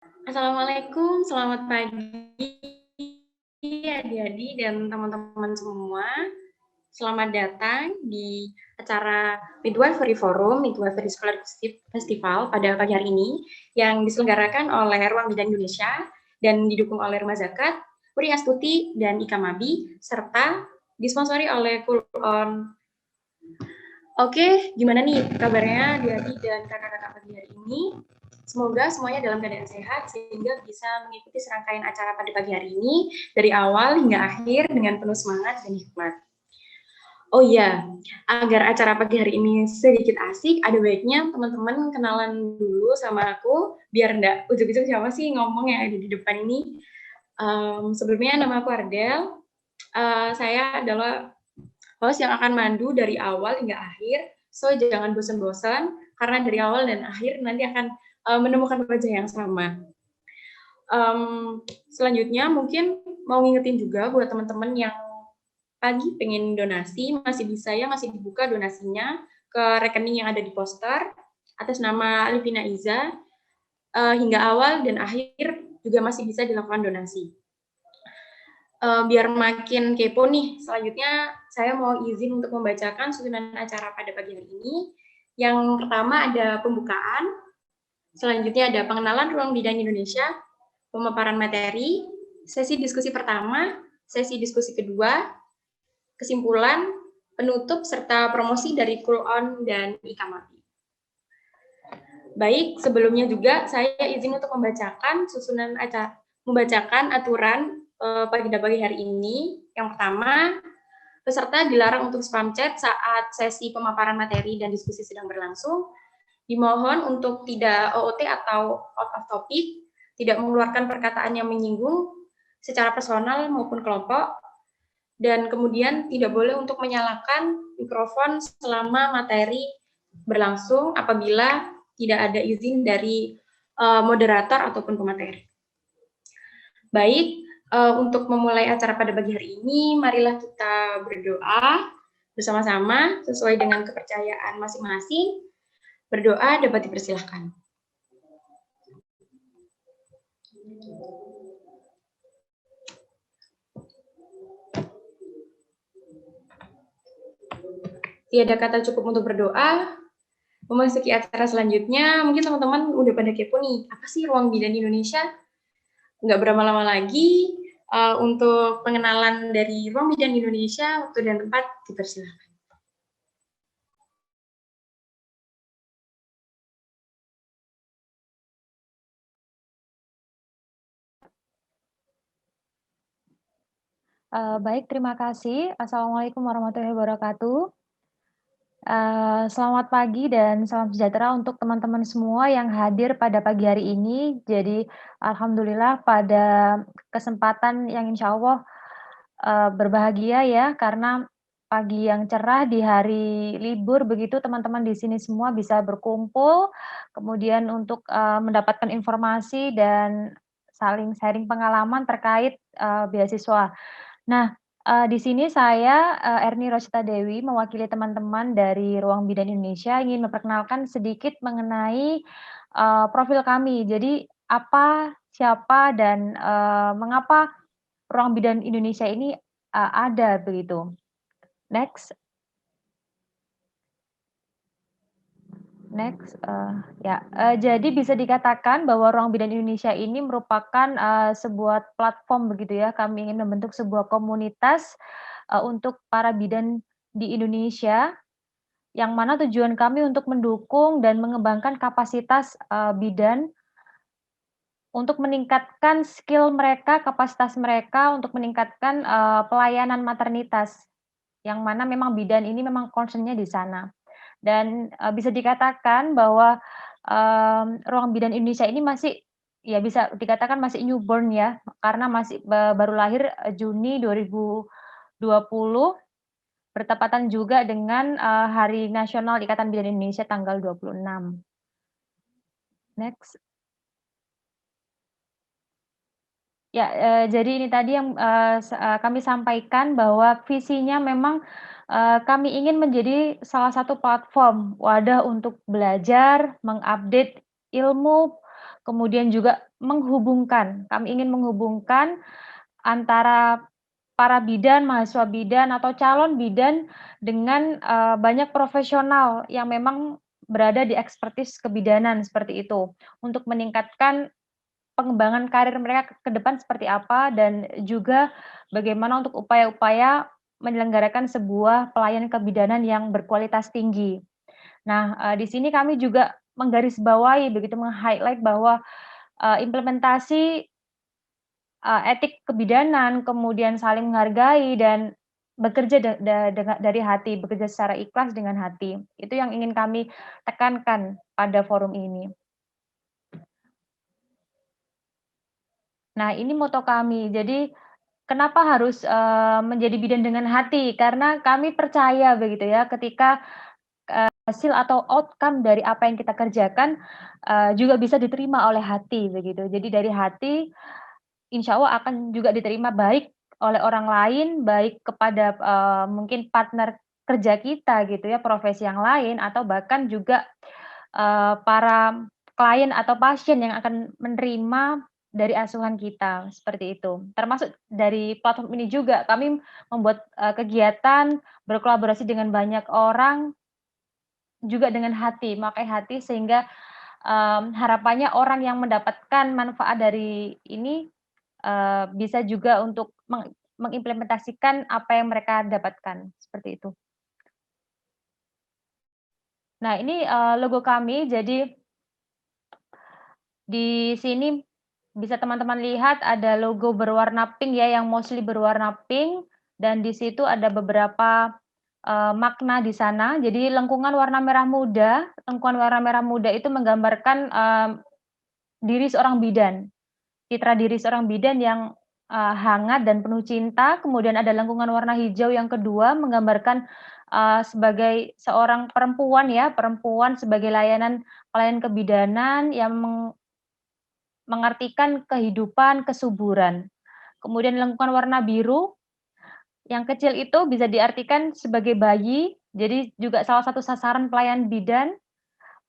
Assalamualaikum, selamat pagi adik-adik dan teman-teman semua. Selamat datang di acara Midwifery Forum, Midwifery Scholarship Festival pada pagi hari ini yang diselenggarakan oleh Ruang Bidan Indonesia dan didukung oleh Rumah Zakat, Puri Astuti, dan Ika Mabi, serta disponsori oleh Kulon. Oke, gimana nih kabarnya adik-adik dan kakak-kakak pagi hari ini? Semoga semuanya dalam keadaan sehat sehingga bisa mengikuti serangkaian acara pada pagi hari ini dari awal hingga akhir dengan penuh semangat dan hikmat. Oh iya, agar acara pagi hari ini sedikit asik, ada baiknya teman-teman kenalan dulu sama aku, biar enggak ujuk-ujuk siapa sih ngomong yang ada di depan ini. Sebelumnya nama aku Ardel, saya adalah host yang akan mandu dari awal hingga akhir, so jangan bosan-bosan, karena dari awal dan akhir nanti akan menemukan wajah yang sama. Selanjutnya mungkin mau ngingetin juga buat teman-teman yang pagi pengen donasi, masih bisa ya, masih dibuka donasinya ke rekening yang ada di poster atas nama Livina Iza, hingga awal dan akhir juga masih bisa dilakukan donasi. Biar makin kepo nih, selanjutnya saya mau izin untuk membacakan susunan acara pada pagi hari ini. Yang pertama ada pembukaan, selanjutnya ada pengenalan Ruang Bidan Indonesia, pemaparan materi, sesi diskusi pertama, sesi diskusi kedua, kesimpulan, penutup, serta promosi dari Kulon dan Ikamati. Baik, sebelumnya juga saya izin untuk membacakan susunan acara, membacakan aturan pada pagi hari ini. Yang pertama, peserta dilarang untuk spam chat saat sesi pemaparan materi dan diskusi sedang berlangsung. Dimohon untuk tidak OOT atau out of topic, tidak mengeluarkan perkataan yang menyinggung secara personal maupun kelompok, dan kemudian tidak boleh untuk menyalakan mikrofon selama materi berlangsung apabila tidak ada izin dari moderator ataupun pemateri. Baik, untuk memulai acara pada pagi hari ini, marilah kita berdoa bersama-sama sesuai dengan kepercayaan masing-masing. Berdoa dapat dipersilahkan. Tiada kata cukup untuk berdoa. Memasuki acara selanjutnya, mungkin teman-teman udah pada kepo nih, apa sih Ruang Bidan Indonesia? Nggak berapa lama lagi, untuk pengenalan dari Ruang Bidan Indonesia, waktu dan tempat dipersilahkan. Baik, terima kasih. Assalamualaikum warahmatullahi wabarakatuh. Selamat pagi dan salam sejahtera untuk teman-teman semua yang hadir pada pagi hari ini. Jadi, alhamdulillah pada kesempatan yang insya Allah berbahagia ya, karena pagi yang cerah di hari libur begitu teman-teman di sini semua bisa berkumpul, kemudian untuk mendapatkan informasi dan saling sharing pengalaman terkait beasiswa. Nah, di sini saya, Erni Rosyita Dewi, mewakili teman-teman dari Ruang Bidan Indonesia ingin memperkenalkan sedikit mengenai, profil kami. Jadi apa, siapa, dan, mengapa Ruang Bidan Indonesia ini, ada begitu. Next. Next, ya, jadi bisa dikatakan bahwa Ruang Bidan Indonesia ini merupakan, sebuah platform begitu ya, kami ingin membentuk sebuah komunitas, untuk para bidan di Indonesia, yang mana tujuan kami untuk mendukung dan mengembangkan kapasitas, bidan untuk meningkatkan skill mereka, kapasitas mereka untuk meningkatkan, pelayanan maternitas, yang mana memang bidan ini memang concern-nya di sana. Dan, bisa dikatakan bahwa, Ruang Bidan Indonesia ini masih ya bisa dikatakan masih newborn ya, karena masih baru lahir, Juni 2020, bertepatan juga dengan, Hari Nasional Ikatan Bidan Indonesia tanggal 26. Next. Ya, jadi ini tadi yang, kami sampaikan bahwa visinya memang, kami ingin menjadi salah satu platform, wadah untuk belajar, mengupdate ilmu, kemudian juga kami ingin menghubungkan antara para bidan, mahasiswa bidan, atau calon bidan dengan banyak profesional yang memang berada di ekspertis kebidanan seperti itu, untuk meningkatkan pengembangan karir mereka ke depan seperti apa, dan juga bagaimana untuk upaya-upaya menyelenggarakan sebuah pelayanan kebidanan yang berkualitas tinggi. Nah, di sini kami juga menggarisbawahi begitu, meng-highlight bahwa, implementasi, etik kebidanan, kemudian saling menghargai dan bekerja dari hati, bekerja secara ikhlas dengan hati. Itu yang ingin kami tekankan pada forum ini. Nah, ini moto kami. Jadi, kenapa harus, menjadi bidan dengan hati? Karena kami percaya begitu ya, ketika, hasil atau outcome dari apa yang kita kerjakan, juga bisa diterima oleh hati begitu. Jadi dari hati, insya Allah akan juga diterima baik oleh orang lain, baik kepada, mungkin partner kerja kita gitu ya, profesi yang lain, atau bahkan juga, para klien atau pasien yang akan menerima dari asuhan kita, seperti itu. Termasuk dari platform ini juga, kami membuat, kegiatan berkolaborasi dengan banyak orang, juga dengan hati, memakai hati sehingga, harapannya orang yang mendapatkan manfaat dari ini, bisa juga untuk mengimplementasikan apa yang mereka dapatkan, seperti itu. Nah, ini, logo kami. Jadi di sini bisa teman-teman lihat ada logo berwarna pink ya, yang mostly berwarna pink, dan di situ ada beberapa, makna di sana. Jadi lengkungan warna merah muda itu menggambarkan, diri seorang bidan. Citra diri seorang bidan yang, hangat dan penuh cinta, kemudian ada lengkungan warna hijau yang kedua menggambarkan, sebagai seorang perempuan ya, perempuan sebagai pelayan kebidanan yang mengartikan kehidupan, kesuburan. Kemudian lengkungan warna biru, yang kecil itu bisa diartikan sebagai bayi, jadi juga salah satu sasaran pelayan bidan,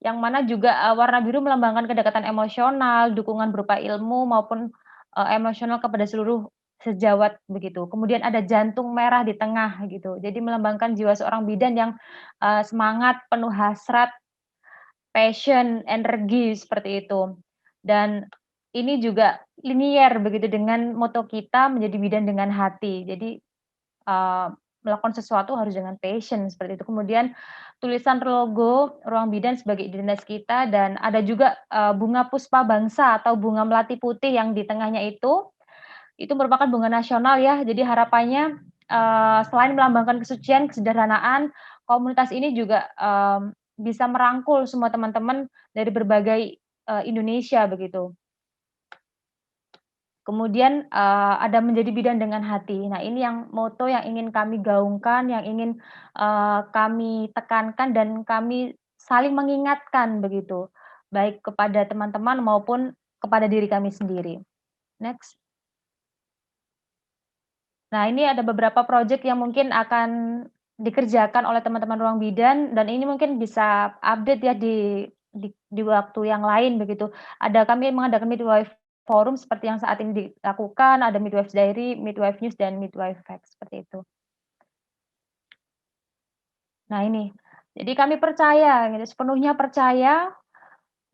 yang mana juga, warna biru melambangkan kedekatan emosional, dukungan berupa ilmu maupun, emosional kepada seluruh sejawat begitu. Kemudian ada jantung merah di tengah gitu, jadi melambangkan jiwa seorang bidan yang, semangat, penuh hasrat, passion, energi, seperti itu. Dan ini juga linier begitu dengan moto kita, menjadi bidan dengan hati. Jadi, eee, melakukan sesuatu harus dengan passion, seperti itu. Kemudian tulisan logo Ruang Bidan sebagai identitas kita, dan ada juga, bunga puspa bangsa atau bunga melati putih yang di tengahnya itu merupakan bunga nasional ya. Jadi harapannya, selain melambangkan kesucian, kesederhanaan, komunitas ini juga, bisa merangkul semua teman-teman dari berbagai, Indonesia begitu. Kemudian, ada menjadi bidan dengan hati. Nah, ini yang moto yang ingin kami gaungkan, yang ingin, kami tekankan dan kami saling mengingatkan begitu, baik kepada teman-teman maupun kepada diri kami sendiri. Next. Nah, ini ada beberapa project yang mungkin akan dikerjakan oleh teman-teman Ruang Bidan, dan ini mungkin bisa update ya di waktu yang lain begitu. Kami mengadakan midwife forum seperti yang saat ini dilakukan, ada Midwife Diary, Midwife News, dan Midwife Facts, seperti itu. Nah ini, jadi kami percaya gitu, sepenuhnya percaya,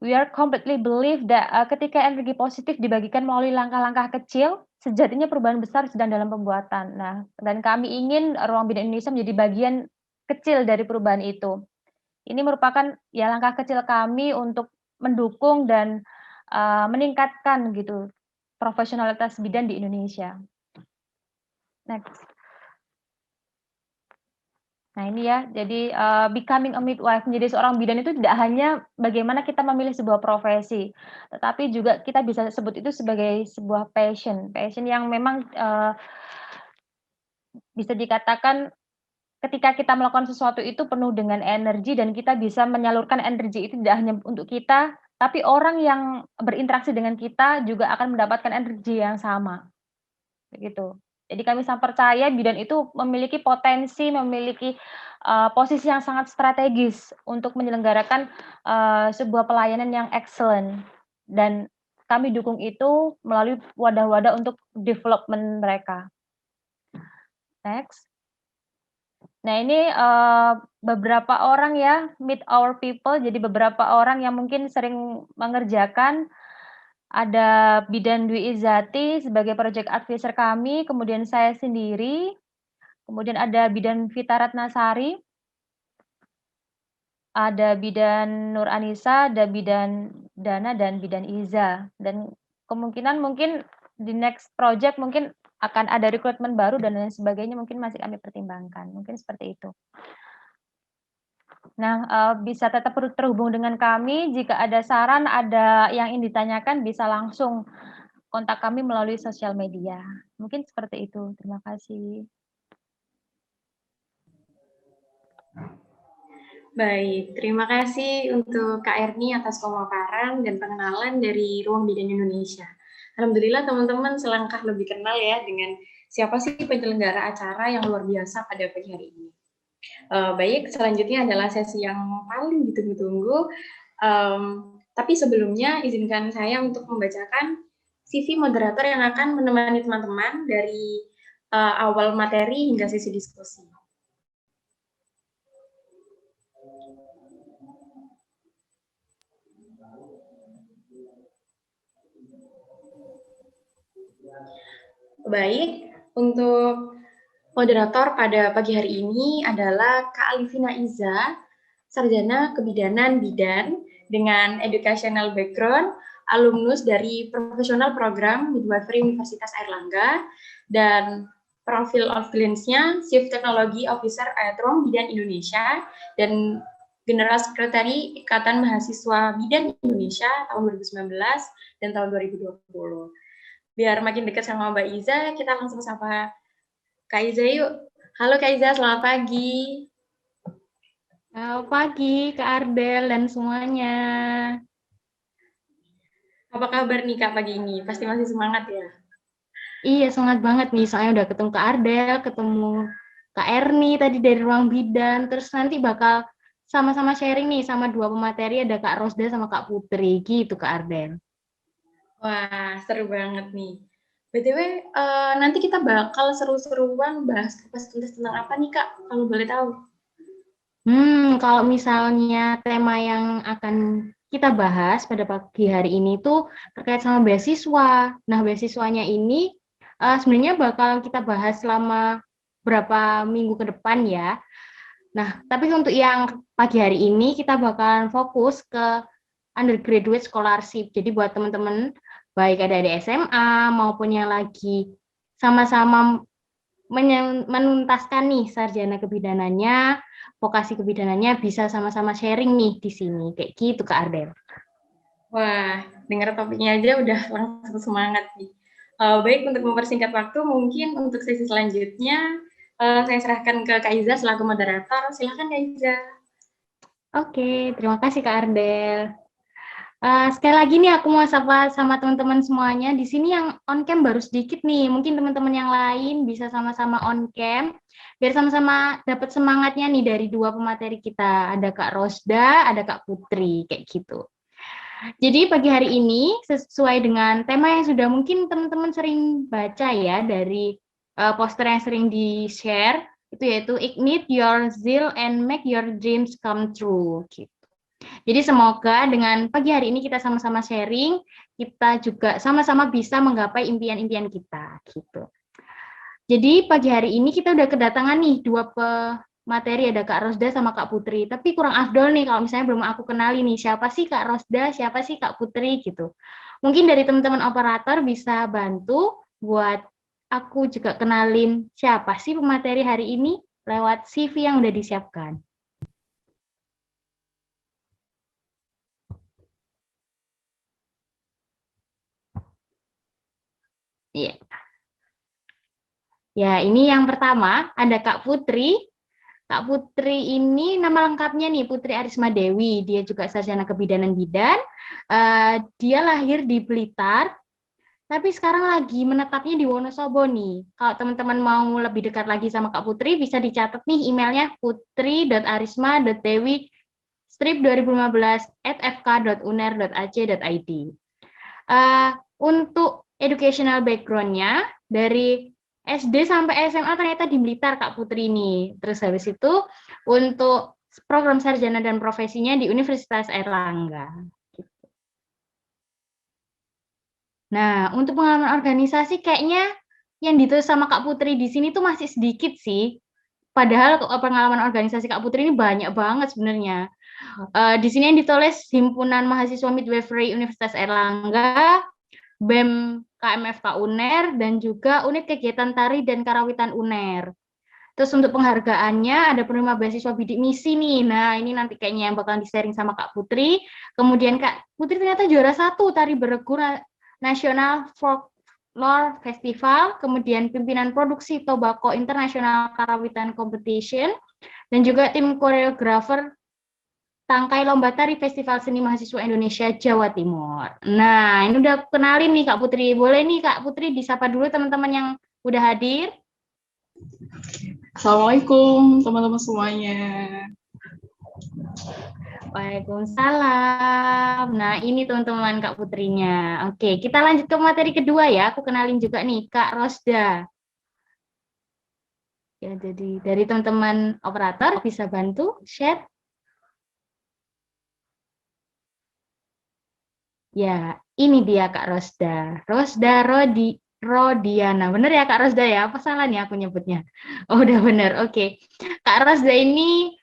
we are completely believe that, ketika energi positif dibagikan melalui langkah-langkah kecil, sejatinya perubahan besar sedang dalam pembuatan. Nah, dan kami ingin Ruang Bidan Indonesia menjadi bagian kecil dari perubahan itu. Ini merupakan ya langkah kecil kami untuk mendukung dan, meningkatkan gitu profesionalitas bidan di Indonesia. Next. Nah ini ya, jadi, becoming a midwife, menjadi seorang bidan itu tidak hanya bagaimana kita memilih sebuah profesi, tetapi juga kita bisa sebut itu sebagai sebuah passion. Passion yang memang, bisa dikatakan ketika kita melakukan sesuatu itu penuh dengan energi, dan kita bisa menyalurkan energi itu tidak hanya untuk kita, tapi orang yang berinteraksi dengan kita juga akan mendapatkan energi yang sama, begitu. Jadi kami sangat percaya bidan itu memiliki potensi, memiliki, posisi yang sangat strategis untuk menyelenggarakan, sebuah pelayanan yang excellent, dan kami dukung itu melalui wadah-wadah untuk development mereka. Next. Nah ini beberapa orang ya, meet our people, jadi beberapa orang yang mungkin sering mengerjakan, ada Bidan Dwi Izzati sebagai project advisor kami, kemudian saya sendiri, kemudian ada Bidan Vita Ratnasari, ada Bidan Nur Anissa, ada Bidan Dana, dan Bidan Iza. Dan kemungkinan mungkin di next project mungkin akan ada rekrutmen baru dan lain sebagainya, mungkin masih kami pertimbangkan. Mungkin seperti itu. Nah, bisa tetap terhubung dengan kami. Jika ada saran, ada yang ingin ditanyakan, bisa langsung kontak kami melalui sosial media. Mungkin seperti itu. Terima kasih. Baik, terima kasih untuk Kak Erni atas pemaparan dan pengenalan dari Ruang Bidan Indonesia. Alhamdulillah teman-teman selangkah lebih kenal ya dengan siapa sih penyelenggara acara yang luar biasa pada pagi hari ini. Baik, selanjutnya adalah sesi yang paling ditunggu-tunggu. Tapi sebelumnya izinkan saya untuk membacakan CV moderator yang akan menemani teman-teman dari awal materi hingga sesi diskusi. Baik, untuk moderator pada pagi hari ini adalah Kak Alifina Iza, sarjana kebidanan bidan dengan educational background, alumnus dari profesional program midwifery Universitas Airlangga, dan profil of clients-nya Chief Technology Officer at Ruang Bidan Indonesia, dan General Secretary Ikatan Mahasiswa Bidan Indonesia tahun 2019 dan tahun 2020. Biar makin dekat sama Mbak Iza, kita langsung sapa Kak Iza yuk. Halo Kak Iza, selamat pagi. Selamat pagi Kak Ardel dan semuanya. Apa kabar nih Kak pagi ini? Pasti masih semangat ya? Iya, semangat banget nih. Soalnya udah ketemu Kak Ardel, ketemu Kak Erni tadi dari Ruang Bidan. Terus nanti bakal sama-sama sharing nih sama dua pemateri, ada Kak Rosda sama Kak Putri. Gitu Kak Ardel. Wah, seru banget nih. BTW, nanti kita bakal seru-seruan bahas kupas tuntas tentang apa nih Kak, kalau boleh tahu? Kalau misalnya tema yang akan kita bahas pada pagi hari ini tuh terkait sama beasiswa. Nah, beasiswanya ini sebenarnya bakal kita bahas selama berapa minggu ke depan ya. Nah, tapi untuk yang pagi hari ini kita bakalan fokus ke undergraduate scholarship. Jadi buat teman-teman baik ada di SMA maupun yang lagi sama-sama menuntaskan nih sarjana kebidanannya, vokasi kebidanannya bisa sama-sama sharing nih di sini. Kayak gitu Kak Ardel. Wah, dengar topiknya aja udah langsung semangat nih. Baik, untuk mempersingkat waktu, mungkin untuk sesi selanjutnya saya serahkan ke Kak Iza selaku moderator. Silakan Kak Iza. Oke, terima kasih Kak Ardel. Sekali lagi nih aku mau sapa sama teman-teman semuanya. Di sini yang on cam baru sedikit nih. Mungkin teman-teman yang lain bisa sama-sama on cam biar sama-sama dapat semangatnya nih dari dua pemateri kita. Ada Kak Rosda, ada Kak Putri, kayak gitu. Jadi pagi hari ini sesuai dengan tema yang sudah mungkin teman-teman sering baca ya dari poster yang sering di-share, itu yaitu Ignite Your Zeal and Make Your Dreams Come True. Gitu. Jadi semoga dengan pagi hari ini kita sama-sama sharing, kita juga sama-sama bisa menggapai impian-impian kita. Gitu. Jadi pagi hari ini kita udah kedatangan nih dua pemateri, ada Kak Rosda sama Kak Putri. Tapi kurang afdol nih kalau misalnya belum aku kenali nih, siapa sih Kak Rosda, siapa sih Kak Putri gitu. Mungkin dari teman-teman operator bisa bantu buat aku juga kenalin siapa sih pemateri hari ini lewat CV yang udah disiapkan. Iya. Ya, ini yang pertama ada Kak Putri. Kak Putri ini nama lengkapnya nih Putri Arisma Dewi. Dia juga sarjana kebidanan bidan. Dia lahir di Blitar, tapi sekarang lagi menetapnya di Wonosobo nih. Kalau teman-teman mau lebih dekat lagi sama Kak Putri, bisa dicatat nih emailnya putri.arisma.dewi strip 2015@fk.uner.ac.id. Untuk educational background-nya dari SD sampai SMA ternyata di Blitar Kak Putri ini. Terus habis itu untuk program sarjana dan profesinya di Universitas Airlangga. Nah, untuk pengalaman organisasi kayaknya yang ditulis sama Kak Putri di sini tuh masih sedikit sih. Padahal pengalaman organisasi Kak Putri ini banyak banget sebenarnya. Di sini yang ditulis Himpunan Mahasiswa Midwifery Universitas Airlangga, BEM KMFK UNER, dan juga Unit Kegiatan Tari dan Karawitan UNER. Terus untuk penghargaannya ada penerima beasiswa bidik misi nih. Nah, ini nanti kayaknya yang bakal di-sharing sama Kak Putri. Kemudian Kak Putri ternyata juara 1 Tari Beregu Nasional Folklore Festival, kemudian pimpinan produksi Tobacco International Karawitan Competition, dan juga tim koreografer Tangkai Lomba Tari Festival Seni Mahasiswa Indonesia Jawa Timur. Nah, ini udah kenalin nih Kak Putri. Boleh nih Kak Putri disapa dulu teman-teman yang udah hadir. Assalamualaikum teman-teman semuanya. Waalaikumsalam. Nah, ini teman-teman Kak Putrinya. Oke, kita lanjut ke materi kedua ya. Aku kenalin juga nih Kak Rosda. Ya, jadi dari teman-teman operator bisa bantu share. Ya, ini dia Kak Rosda. Rosda Rodiana. Bener ya Kak Rosda ya? Apa salah nih aku nyebutnya? Oh, udah bener. Oke. Kak Rosda ini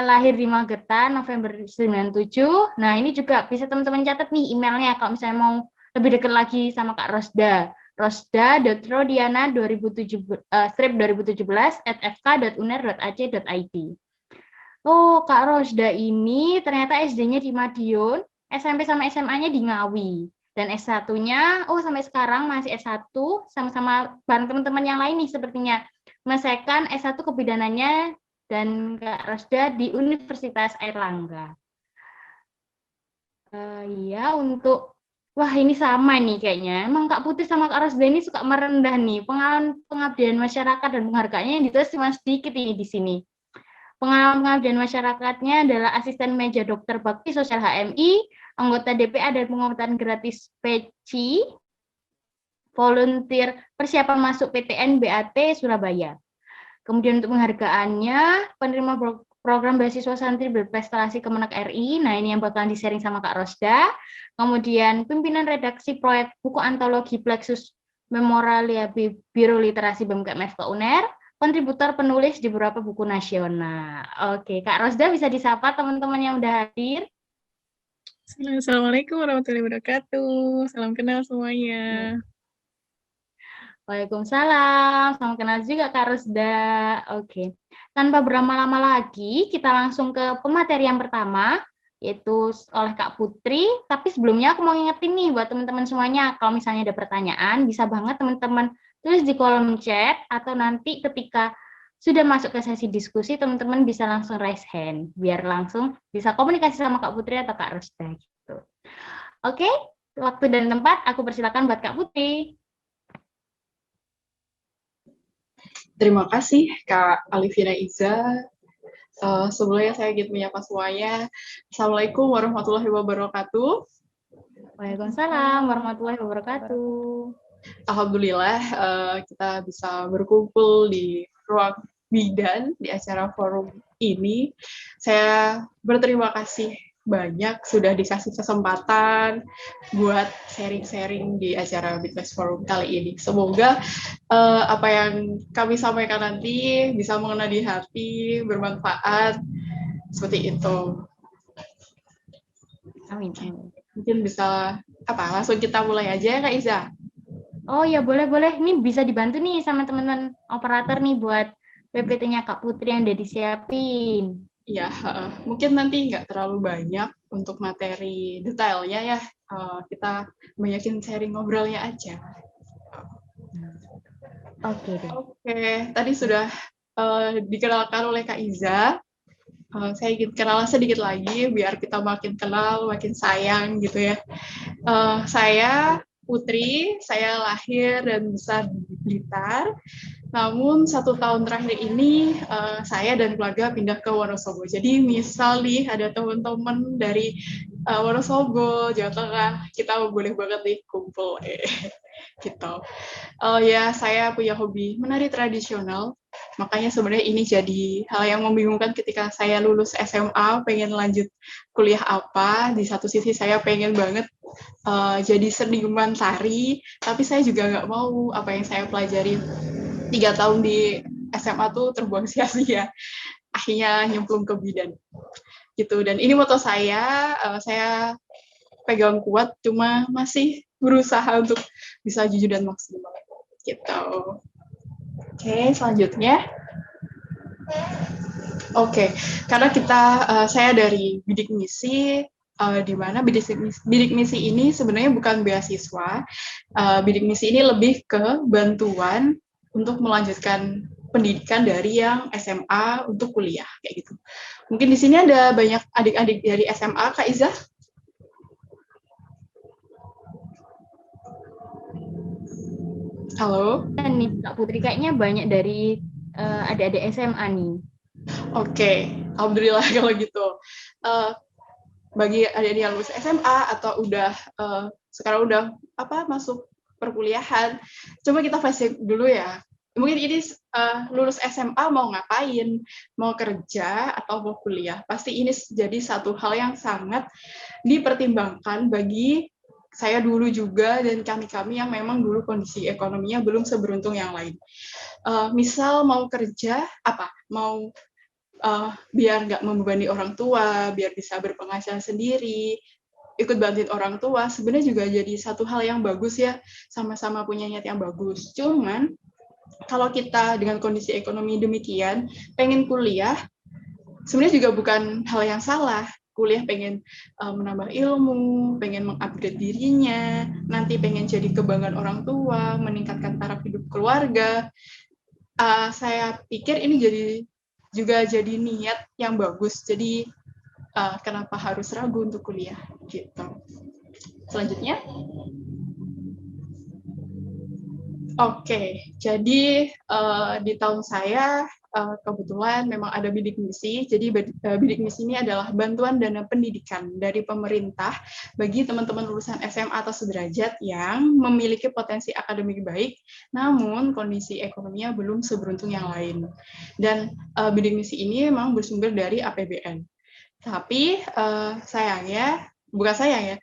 lahir di Magetan November 97. Nah, ini juga bisa teman-teman catat nih emailnya kalau misalnya mau lebih dekat lagi sama Kak Rosda. rosda.rodiana2017@fk.uner.ac.id. Oh, Kak Rosda ini ternyata SD-nya di Madiun, SMP sama SMA-nya di Ngawi. Dan S1-nya, sampai sekarang masih S1, sama-sama bareng teman-teman yang lain nih sepertinya. Menyelesaikan S1 kebidanannya dan Kak Rosda di Universitas Airlangga. Iya, wah ini sama nih kayaknya. Emang Kak Putri sama Kak Rosda ini suka merendah nih. Pengalaman pengabdian masyarakat dan penghargaannya yang ditulis cuma sedikit ini di sini. Pengalaman pengabdian masyarakatnya adalah asisten meja dokter bakti sosial HMI, anggota DPA dan pengobatan gratis PECI, volunteer persiapan masuk PTN BAT Surabaya. Kemudian untuk penghargaannya, penerima program beasiswa santri berprestasi Kemenak RI, nah ini yang bakalan di-sharing sama Kak Rosda. Kemudian pimpinan redaksi proyek buku antologi Plexus Memoralia Biro Literasi BMKMFK UNER, kontributor penulis di beberapa buku nasional. Oke, Kak Rosda bisa disapa teman-teman yang udah hadir. Assalamualaikum warahmatullahi wabarakatuh. Salam kenal semuanya. Waalaikumsalam. Salam kenal juga Kak Rosda. Oke. Tanpa berlama-lama lagi, kita langsung ke pemateri yang pertama, yaitu oleh Kak Putri. Tapi sebelumnya aku mau ngingetin nih buat teman-teman semuanya, kalau misalnya ada pertanyaan, bisa banget teman-teman tulis di kolom chat, atau nanti ketika sudah masuk ke sesi diskusi, teman-teman bisa langsung raise hand, biar langsung bisa komunikasi sama Kak Putri atau Kak Rosda. Gitu. Oke, waktu dan tempat aku persilakan buat Kak Putri. Terima kasih Kak Alifina Iza. Sebelumnya saya ingin menyapa semuanya. Assalamualaikum warahmatullahi wabarakatuh. Waalaikumsalam warahmatullahi wabarakatuh. Alhamdulillah kita bisa berkumpul di ruang bidan di acara forum ini. Saya berterima kasih banyak sudah dikasih kesempatan buat sharing-sharing di acara Midwest Forum kali ini. Semoga apa yang kami sampaikan nanti bisa mengena di hati, bermanfaat, seperti itu. Amin. Mungkin bisa langsung kita mulai aja ya Kak Iza. Oh ya, boleh. Ini bisa dibantu nih sama teman-teman operator nih buat PPT-nya Kak Putri yang udah disiapin. Ya, mungkin nanti nggak terlalu banyak untuk materi detailnya ya. Kita banyakin sharing ngobrolnya aja. Oke, tadi sudah dikenalkan oleh Kak Iza. Saya ingin kenalan sedikit lagi biar kita makin kenal, makin sayang gitu ya. Saya Putri, saya lahir dan besar di Blitar. Namun 1 tahun terakhir ini saya dan keluarga pindah ke Wonosobo. Jadi misal nih ada teman-teman dari Wonosobo, Jawa Tengah, kita boleh banget nih kumpul. Gitu. Ya, saya punya hobi menari tradisional. Makanya sebenarnya ini jadi hal yang membingungkan ketika saya lulus SMA, pengen lanjut kuliah apa. Di satu sisi saya pengen banget jadi seniman tari, tapi saya juga nggak mau apa yang saya pelajari 3 tahun di SMA tuh terbuang sia-sia. Akhirnya nyemplung ke bidan. Gitu. Dan ini moto saya pegang kuat, cuma masih berusaha untuk bisa jujur dan maksimal. Gitu. Oke, selanjutnya. Oke, karena saya dari bidik misi, di mana bidik misi ini sebenarnya bukan beasiswa. Bidik misi ini lebih ke bantuan untuk melanjutkan pendidikan dari yang SMA untuk kuliah, kayak gitu. Mungkin di sini ada banyak adik-adik dari SMA, Kak Iza? Halo? Nih, Kak Putri, kayaknya banyak dari adik-adik SMA nih. Oke, alhamdulillah kalau gitu. Bagi adik-adik yang lulus SMA atau sekarang udah masuk perkuliahan, coba kita flashback dulu ya. Mungkin ini lulus SMA mau ngapain, mau kerja atau mau kuliah, pasti ini jadi satu hal yang sangat dipertimbangkan bagi saya dulu juga dan kami-kami yang memang dulu kondisi ekonominya belum seberuntung yang lain. Misal mau kerja, mau biar nggak membebani orang tua, biar bisa berpenghasilan sendiri, ikut bantuin orang tua, sebenarnya juga jadi satu hal yang bagus ya, sama-sama punya niat yang bagus. Cuman, kalau kita dengan kondisi ekonomi demikian, pengen kuliah, sebenarnya juga bukan hal yang salah. Kuliah pengen menambah ilmu, pengen mengupgrade dirinya, nanti pengen jadi kebanggaan orang tua, meningkatkan taraf hidup keluarga. Saya pikir ini juga jadi niat yang bagus. Jadi kenapa harus ragu untuk kuliah gitu. Selanjutnya. Oke, jadi di tahun saya kebetulan memang ada bidik misi. Jadi bidik misi ini adalah bantuan dana pendidikan dari pemerintah bagi teman-teman lulusan SMA atau sederajat yang memiliki potensi akademik baik, namun kondisi ekonominya belum seberuntung yang lain. Dan bidik misi ini memang bersumber dari APBN. Tapi sayangnya, bukan sayang ya,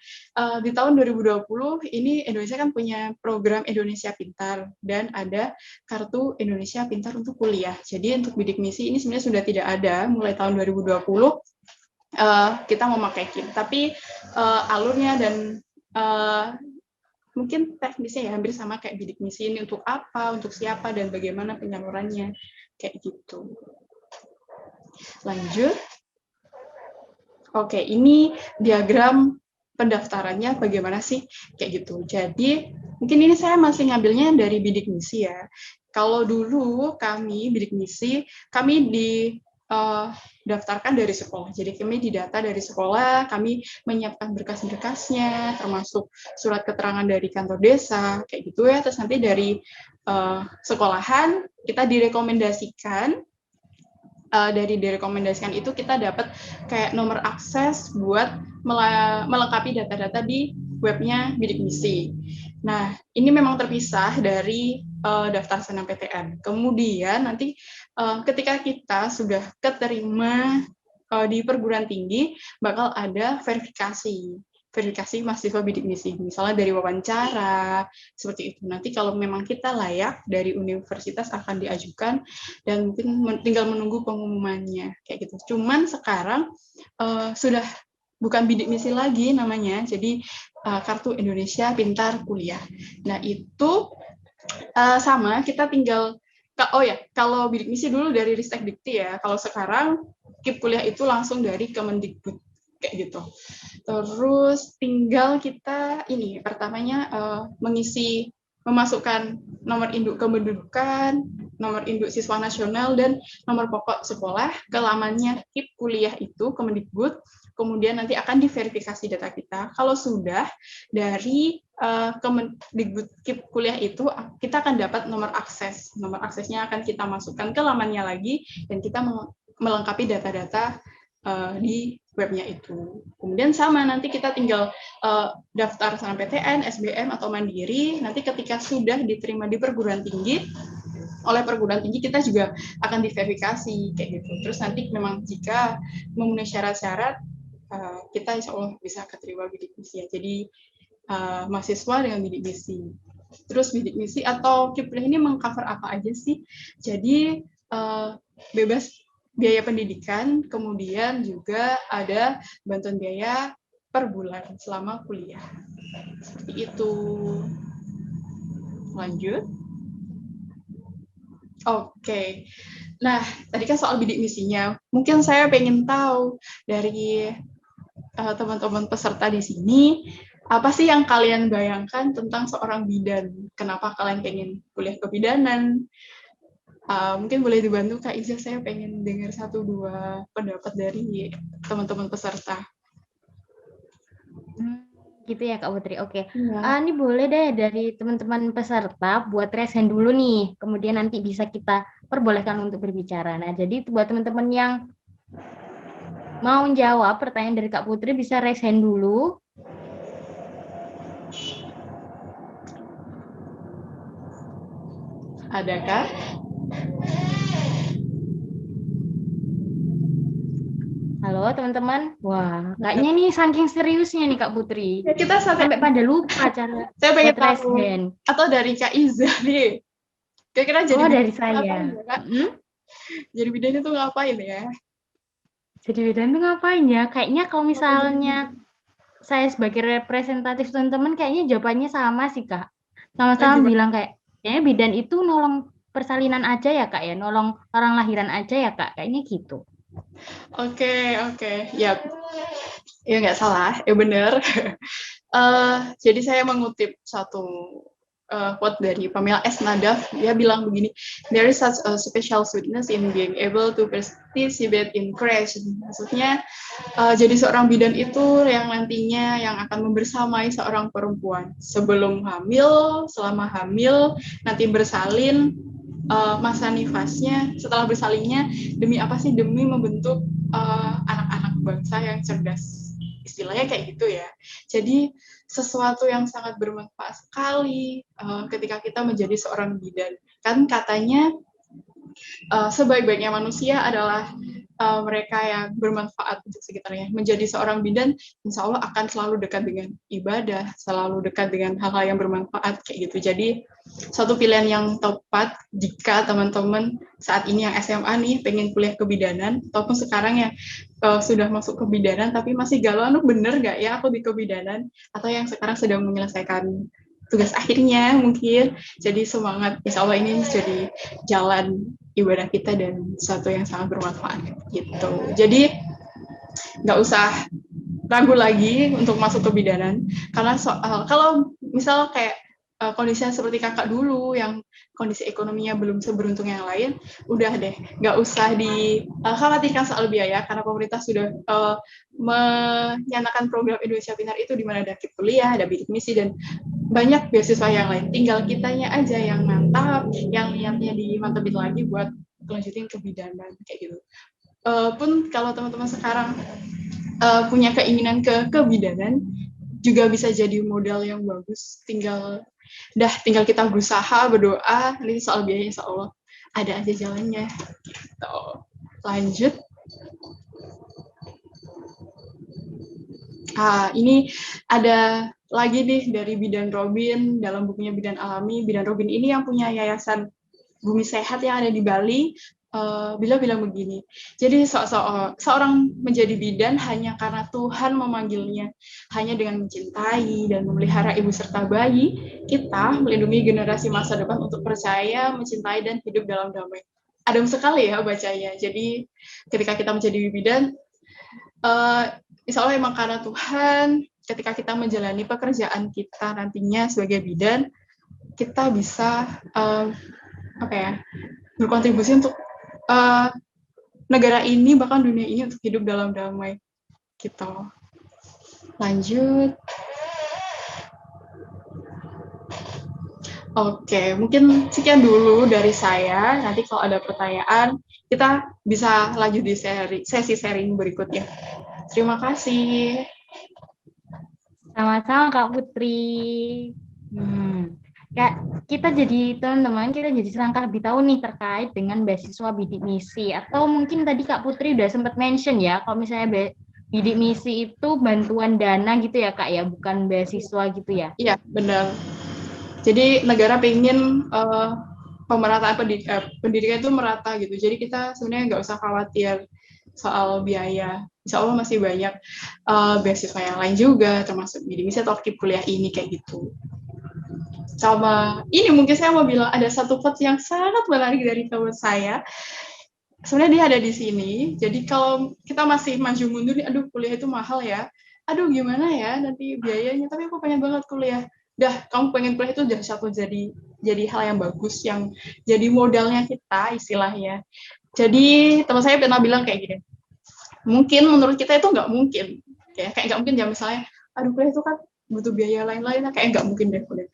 di tahun 2020 ini Indonesia kan punya program Indonesia Pintar dan ada kartu Indonesia Pintar untuk kuliah. Jadi untuk bidik misi ini sebenarnya sudah tidak ada mulai tahun 2020 kita memakai KIM. Tapi alurnya dan mungkin teknisnya ya hampir sama kayak bidik misi ini, untuk apa, untuk siapa, dan bagaimana penyalurannya, kayak gitu. Lanjut. Oke, ini diagram pendaftarannya bagaimana sih, kayak gitu. Jadi mungkin ini saya masih ngambilnya dari bidik misi ya. Kalau dulu kami bidik misi, kami didaftarkan dari sekolah. Jadi kami didata dari sekolah, kami menyiapkan berkas-berkasnya, termasuk surat keterangan dari kantor desa, kayak gitu ya. Terus nanti dari sekolahan kita direkomendasikan. Dari direkomendasikan itu kita dapat kayak nomor akses buat melengkapi data-data di webnya bidik misi. Nah, ini memang terpisah dari daftar SNMPTN. Kemudian nanti ketika kita sudah keterima di perguruan tinggi, bakal ada verifikasi mahasiswa bidik misi, misalnya dari wawancara, seperti itu. Nanti kalau memang kita layak, dari universitas akan diajukan, dan mungkin tinggal menunggu pengumumannya, kayak gitu. Cuman sekarang sudah bukan bidik misi lagi namanya, jadi Kartu Indonesia Pintar Kuliah. Nah, itu sama, kita tinggal, kalau bidik misi dulu dari Ristek Dikti ya, kalau sekarang KIP kuliah itu langsung dari Kemendikbud, kayak gitu. Terus tinggal kita pertamanya mengisi memasukkan nomor induk kependudukan, nomor induk siswa nasional, dan nomor pokok sekolah ke lamannya KIP kuliah itu, Kemendikbud, kemudian nanti akan diverifikasi data kita. Kalau sudah dari Kemendikbud KIP kuliah itu, kita akan dapat nomor akses. Nomor aksesnya akan kita masukkan ke lamannya lagi, dan kita melengkapi data-data di webnya itu. Kemudian sama, nanti kita tinggal daftar SNMPTN, SBM, atau Mandiri. Nanti ketika sudah diterima di perguruan tinggi, oleh perguruan tinggi kita juga akan diverifikasi kayak gitu. Terus nanti memang jika memenuhi syarat-syarat, kita insya Allah bisa keterima bidik misi ya. Jadi mahasiswa dengan bidik misi. Terus bidik misi atau KIP ini mengcover apa aja sih? Jadi bebas biaya pendidikan, kemudian juga ada bantuan biaya per bulan selama kuliah. Seperti itu. Lanjut. Oke. Nah, tadi kan soal bidik misinya. Mungkin saya pengen tahu dari teman-teman peserta di sini, apa sih yang kalian bayangkan tentang seorang bidan? Kenapa kalian pengen kuliah kebidanan? Mungkin boleh dibantu Kak Iza, saya pengen dengar 1-2 pendapat dari teman-teman peserta. Gitu ya Kak Putri, oke. Ya. Ini boleh deh dari teman-teman peserta buat raise hand dulu nih, kemudian nanti bisa kita perbolehkan untuk berbicara. Nah, jadi buat teman-teman yang mau jawab pertanyaan dari Kak Putri bisa raise hand dulu. Adakah? Halo teman-teman. Wah, kayaknya nih saking seriusnya nih Kak Putri. Ya, kita Sampai pada lupa cara saya pengen buat raise tahu. hand. Atau dari Kak Iza nih. Kira-kira jadi dari saya. Jadi bidan itu ngapain ya? Jadi bidan itu ngapain ya? Kayaknya kalau misalnya saya sebagai representatif teman-teman kayaknya jawabannya sama sih Kak. Sama-sama bilang kayaknya bidan itu nolong persalinan aja ya Kak ya, nolong orang lahiran aja ya Kak, kayaknya gitu. Oke. Ya nggak salah, ya benar. Jadi saya mengutip satu quote dari Pamela S. Nadaf, dia bilang begini, there is such a special sweetness in being able to participate in creation. Maksudnya, jadi seorang bidan itu yang nantinya yang akan membersamai seorang perempuan sebelum hamil, selama hamil, nanti bersalin, masa nifasnya, setelah bersalinnya, demi apa sih? Demi membentuk anak-anak bangsa yang cerdas. Istilahnya kayak gitu ya. Jadi sesuatu yang sangat bermanfaat sekali ketika kita menjadi seorang bidan. Kan katanya sebaik-baiknya manusia adalah mereka yang bermanfaat untuk sekitarnya. Menjadi seorang bidan, insya Allah akan selalu dekat dengan ibadah, selalu dekat dengan hal-hal yang bermanfaat kayak gitu. Jadi satu pilihan yang tepat jika teman-teman saat ini yang SMA nih pengen kuliah kebidanan, ataupun sekarang yang sudah masuk kebidanan tapi masih galau, bener nggak ya aku di kebidanan, atau yang sekarang sedang menyelesaikan tugas akhirnya mungkin. Jadi semangat, insya Allah ini jadi jalan ibadah kita dan sesuatu yang sangat bermanfaat gitu. Jadi nggak usah ragu lagi untuk masuk kebidanan, karena kalau misal kayak kondisinya seperti kakak dulu yang kondisi ekonominya belum seberuntung yang lain, udah deh nggak usah dikhawatirkan soal biaya, karena pemerintah sudah menyanakan program Indonesia Pintar itu, di mana ada KIP kuliah, ada bidik misi, dan banyak beasiswa yang lain. Tinggal kitanya aja yang mantap, yang niatnya dimantepin lagi buat lanjutin kebidanan kayak gitu. Pun kalau teman-teman sekarang punya keinginan ke kebidanan, juga bisa jadi modal yang bagus. Tinggal kita berusaha, berdoa, nanti soal biaya insya Allah ada aja jalannya. Gitu. Lanjut. Ini ada lagi nih dari Bidan Robin, dalam bukunya Bidan Alami. Bidan Robin ini yang punya yayasan Bumi Sehat yang ada di Bali, bilang begini, jadi seorang menjadi bidan hanya karena Tuhan memanggilnya, hanya dengan mencintai dan memelihara ibu serta bayi, kita melindungi generasi masa depan untuk percaya, mencintai, dan hidup dalam damai. Adem sekali ya bacanya. Jadi ketika kita menjadi bidan, insya Allah emang karena Tuhan, ketika kita menjalani pekerjaan kita nantinya sebagai bidan, kita bisa berkontribusi untuk negara ini bahkan dunia ini untuk hidup dalam damai gitu. Lanjut. Oke, mungkin sekian dulu dari saya. Nanti kalau ada pertanyaan, kita bisa lanjut di sesi sharing berikutnya. Terima kasih. Sama-sama Kak Putri. Kita jadi teman-teman, kita jadi selangkah lebih tahu nih terkait dengan beasiswa bidik misi. Atau mungkin tadi Kak Putri udah sempat mention ya, kalau misalnya bidik misi itu bantuan dana gitu ya Kak ya, bukan beasiswa gitu ya? Iya, benar. Jadi negara pengen pemerataan pendidikan itu merata gitu. Jadi kita sebenarnya nggak usah khawatir soal biaya. Insya Allah masih banyak beasiswa yang lain juga, termasuk bidik misi atau aktif kuliah ini kayak gitu. Sama ini mungkin saya mau bilang ada satu quotes yang sangat menarik dari teman saya. Sebenarnya dia ada di sini. Jadi kalau kita masih maju mundur, aduh kuliah itu mahal ya. Aduh gimana ya nanti biayanya. Tapi aku pengen banget kuliah. Dah, kamu pengen kuliah itu jadi hal yang bagus, yang jadi modalnya kita istilahnya. Jadi teman saya pernah bilang kayak gini, mungkin menurut kita itu nggak mungkin, kayak nggak mungkin ya misalnya, aduh kuliah itu kan butuh biaya lain-lain, kayak nggak mungkin deh kuliah.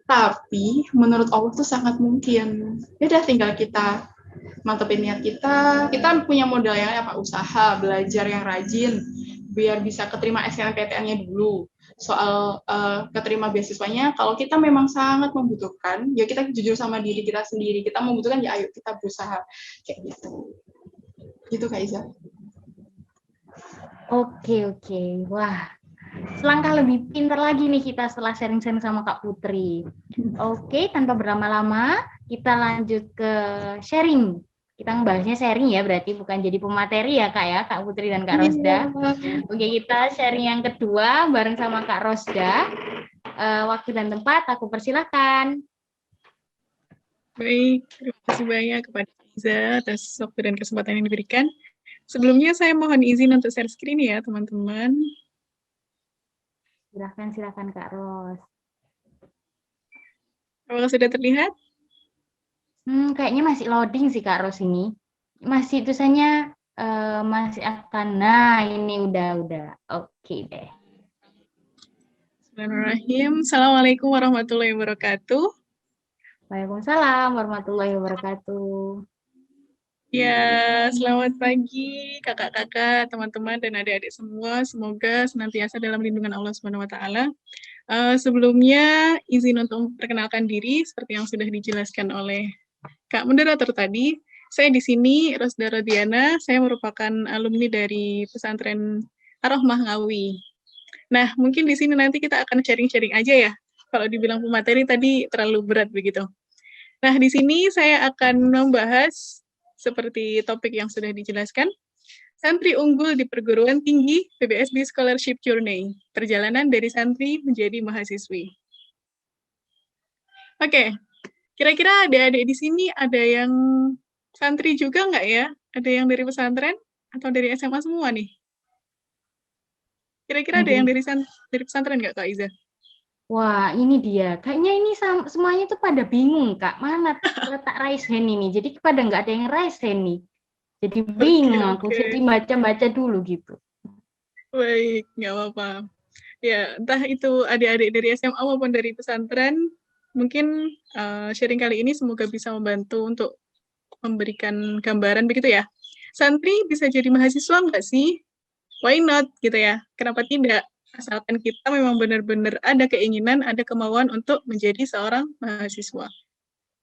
Tapi menurut Allah tuh sangat mungkin. Ya udah tinggal kita mantepin niat kita punya modal yang apa, usaha, belajar yang rajin, biar bisa keterima SNMPTN-nya dulu. Soal keterima beasiswanya, kalau kita memang sangat membutuhkan, ya kita jujur sama diri kita sendiri, kita membutuhkan, ya ayo kita berusaha, kayak gitu. Gitu Kak Iza. Oke. Wah, selangkah lebih pintar lagi nih kita setelah sharing-sharing sama Kak Putri. Oke, tanpa berlama-lama, kita lanjut ke sharing. Kita ngebahasnya sharing ya, berarti bukan jadi pemateri ya Kak ya, Kak Putri dan Kak Rosda. Oke, kita sharing yang kedua bareng sama Kak Rosda. Waktu dan tempat aku persilahkan. Baik, terima kasih banyak kepada Iza atas waktu dan kesempatan yang diberikan. Sebelumnya saya mohon izin untuk share screen ya, teman-teman. Silakan Kak Ros. Apakah sudah terlihat? Kayaknya masih loading sih Kak Ros ini. Masih tulisannya masih akan. Nah, ini udah. Oke deh. Bismillahirrahmanirrahim. Assalamualaikum warahmatullahi wabarakatuh. Waalaikumsalam warahmatullahi wabarakatuh. Ya, selamat pagi kakak-kakak, teman-teman, dan adik-adik semua. Semoga senantiasa dalam lindungan Allah Subhanahu wa Ta'ala. Sebelumnya, izin untuk memperkenalkan diri seperti yang sudah dijelaskan oleh Kak moderator tadi. Saya di sini, Rosda Rodiana, saya merupakan alumni dari pesantren Ar-Rahmah Ngawi. Nah, mungkin di sini nanti kita akan sharing-sharing aja ya. Kalau dibilang pemateri tadi terlalu berat begitu. Nah, di sini saya akan membahas seperti topik yang sudah dijelaskan, santri unggul di perguruan tinggi PBSB Scholarship Journey, perjalanan dari santri menjadi mahasiswi. Oke, kira-kira adik-adik di sini ada yang santri juga nggak ya? Ada yang dari pesantren atau dari SMA semua nih? Kira-kira ada yang dari pesantren nggak Kak Iza? Wah, ini dia. Kayaknya ini semuanya tuh pada bingung, Kak. Mana letak raise hand ini? Jadi pada nggak ada yang raise hand nih. Jadi bingung aku. Jadi baca-baca dulu gitu. Baik, nggak apa-apa. Ya, entah itu adik-adik dari SMA maupun dari pesantren, mungkin sharing kali ini semoga bisa membantu untuk memberikan gambaran begitu ya. Santri bisa jadi mahasiswa nggak sih? Why not gitu ya? Kenapa tidak? Asalkan kita memang benar-benar ada keinginan, ada kemauan untuk menjadi seorang mahasiswa.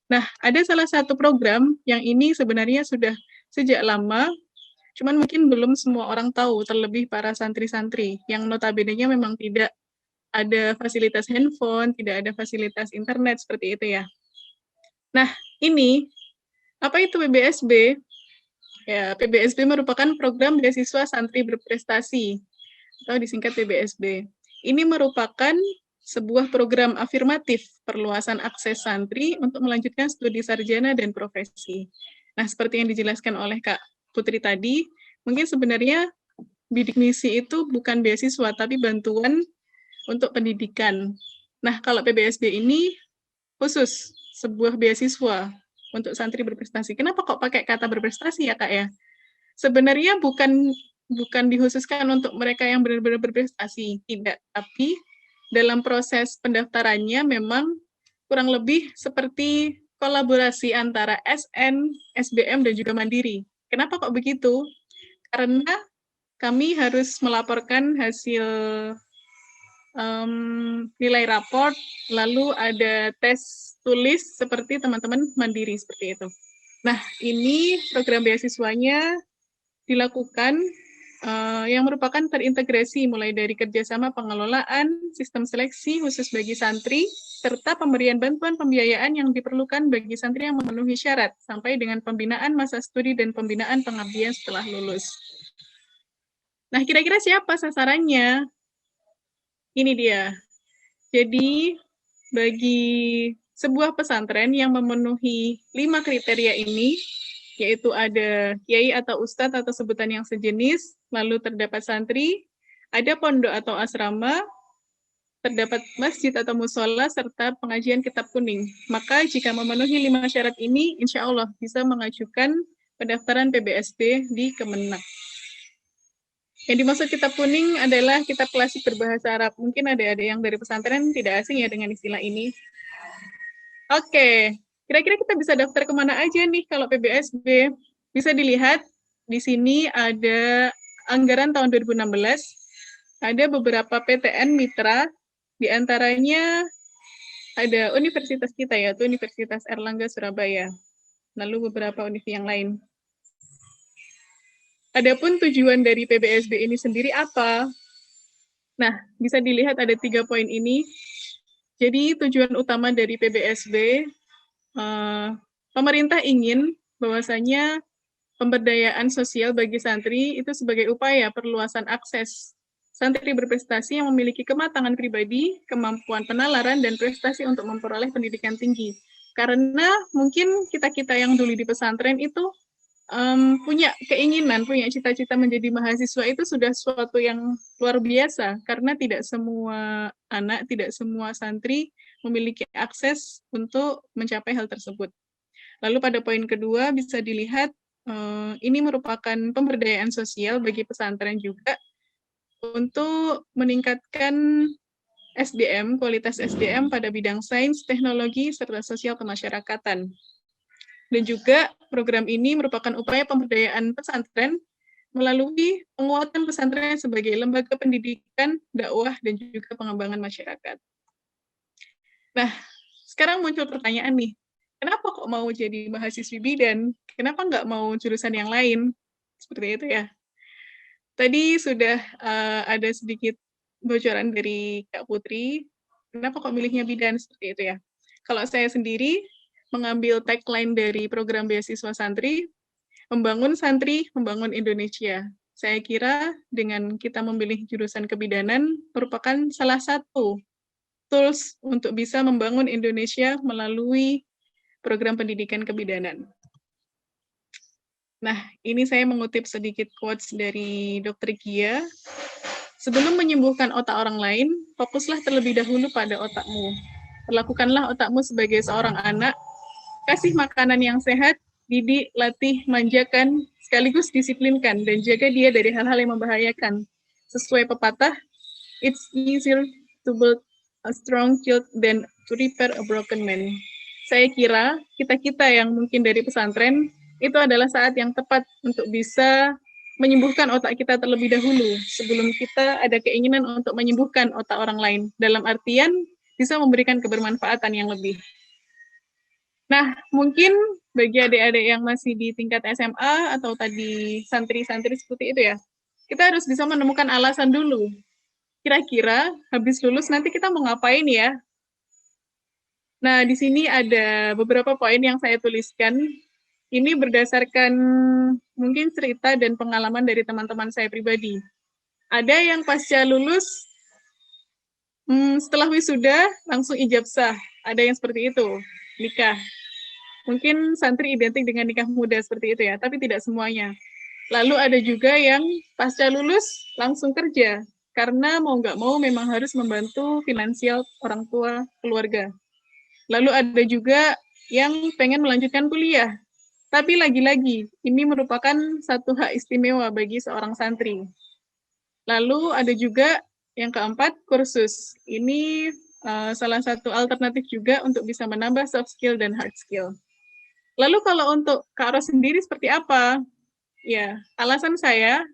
Nah, ada salah satu program yang ini sebenarnya sudah sejak lama, cuman mungkin belum semua orang tahu, terlebih para santri-santri yang notabene-nya memang tidak ada fasilitas handphone, tidak ada fasilitas internet seperti itu ya. Nah, ini apa itu PBSB? Ya, PBSB merupakan program beasiswa santri berprestasi atau disingkat PBSB. Ini merupakan sebuah program afirmatif perluasan akses santri untuk melanjutkan studi sarjana dan profesi. Nah, seperti yang dijelaskan oleh Kak Putri tadi, mungkin sebenarnya bidik misi itu bukan beasiswa, tapi bantuan untuk pendidikan. Nah, kalau PBSB ini khusus sebuah beasiswa untuk santri berprestasi. Kenapa kok pakai kata berprestasi ya Kak ya? Sebenarnya bukan dikhususkan untuk mereka yang benar-benar berprestasi, tidak. Tapi dalam proses pendaftarannya memang kurang lebih seperti kolaborasi antara SN, SBM, dan juga Mandiri. Kenapa kok begitu? Karena kami harus melaporkan hasil nilai raport, lalu ada tes tulis seperti teman-teman Mandiri, seperti itu. Nah, ini program beasiswanya dilakukan yang merupakan terintegrasi mulai dari kerjasama pengelolaan, sistem seleksi khusus bagi santri, serta pemberian bantuan pembiayaan yang diperlukan bagi santri yang memenuhi syarat, sampai dengan pembinaan masa studi dan pembinaan pengabdian setelah lulus. Nah, kira-kira siapa sasarannya? Ini dia. Jadi, bagi sebuah pesantren yang memenuhi 5 kriteria ini, yaitu ada kiai atau ustadz atau sebutan yang sejenis, lalu terdapat santri, ada pondok atau asrama, terdapat masjid atau musola, serta pengajian kitab kuning. Maka jika memenuhi 5 syarat ini, insya Allah bisa mengajukan pendaftaran PBSB di Kemenak. Yang dimaksud kitab kuning adalah kitab klasik berbahasa Arab. Mungkin ada yang dari pesantren tidak asing ya dengan istilah ini. Oke. Kira-kira kita bisa daftar kemana aja nih kalau PBSB? Bisa dilihat, di sini ada anggaran tahun 2016, ada beberapa PTN mitra, di antaranya ada universitas kita yaitu Universitas Airlangga Surabaya, lalu beberapa univ yang lain. Adapun tujuan dari PBSB ini sendiri apa? Nah, bisa dilihat ada 3 poin ini. Jadi tujuan utama dari PBSB, pemerintah ingin bahwasanya pemberdayaan sosial bagi santri itu sebagai upaya perluasan akses santri berprestasi yang memiliki kematangan pribadi, kemampuan penalaran, dan prestasi untuk memperoleh pendidikan tinggi. Karena mungkin kita-kita yang dulu di pesantren itu punya keinginan, punya cita-cita menjadi mahasiswa itu sudah suatu yang luar biasa, karena tidak semua anak, tidak semua santri memiliki akses untuk mencapai hal tersebut. Lalu pada poin kedua bisa dilihat, ini merupakan pemberdayaan sosial bagi pesantren juga untuk meningkatkan SDM, kualitas SDM pada bidang sains, teknologi, serta sosial kemasyarakatan. Dan juga program ini merupakan upaya pemberdayaan pesantren melalui penguatan pesantren sebagai lembaga pendidikan, dakwah, dan juga pengembangan masyarakat. Nah, sekarang muncul pertanyaan nih, kenapa kok mau jadi mahasiswi bidan? Kenapa nggak mau jurusan yang lain? Seperti itu ya. Tadi sudah ada sedikit bocoran dari Kak Putri, kenapa kok milihnya bidan seperti itu ya. Kalau saya sendiri mengambil tagline dari program beasiswa santri, membangun santri, membangun Indonesia. Saya kira dengan kita memilih jurusan kebidanan merupakan salah satu tools untuk bisa membangun Indonesia melalui program pendidikan kebidanan. Nah, ini saya mengutip sedikit quotes dari Dr. Gia. Sebelum menyembuhkan otak orang lain, fokuslah terlebih dahulu pada otakmu. Perlakukanlah otakmu sebagai seorang anak, kasih makanan yang sehat, didik, latih, manjakan, sekaligus disiplinkan, dan jaga dia dari hal-hal yang membahayakan. Sesuai pepatah, it's easier to build a strong child than to repair a broken man. Saya kira kita-kita yang mungkin dari pesantren, itu adalah saat yang tepat untuk bisa menyembuhkan otak kita terlebih dahulu, sebelum kita ada keinginan untuk menyembuhkan otak orang lain, dalam artian bisa memberikan kebermanfaatan yang lebih. Nah, mungkin bagi adik-adik yang masih di tingkat SMA atau tadi santri-santri seperti itu ya, kita harus bisa menemukan alasan dulu. Kira-kira habis lulus nanti kita mau ngapain ya? Nah, di sini ada beberapa poin yang saya tuliskan. Ini berdasarkan mungkin cerita dan pengalaman dari teman-teman saya pribadi. Ada yang pasca lulus, setelah wisuda langsung ijazah. Ada yang seperti itu, nikah. Mungkin santri identik dengan nikah muda seperti itu ya, tapi tidak semuanya. Lalu ada juga yang pasca lulus langsung kerja, karena mau nggak mau memang harus membantu finansial orang tua keluarga. Lalu ada juga yang pengen melanjutkan kuliah. Tapi lagi-lagi, ini merupakan satu hak istimewa bagi seorang santri. Lalu ada juga yang keempat, kursus. Ini salah satu alternatif juga untuk bisa menambah soft skill dan hard skill. Lalu kalau untuk Kak Ros sendiri seperti apa? Ya, alasan saya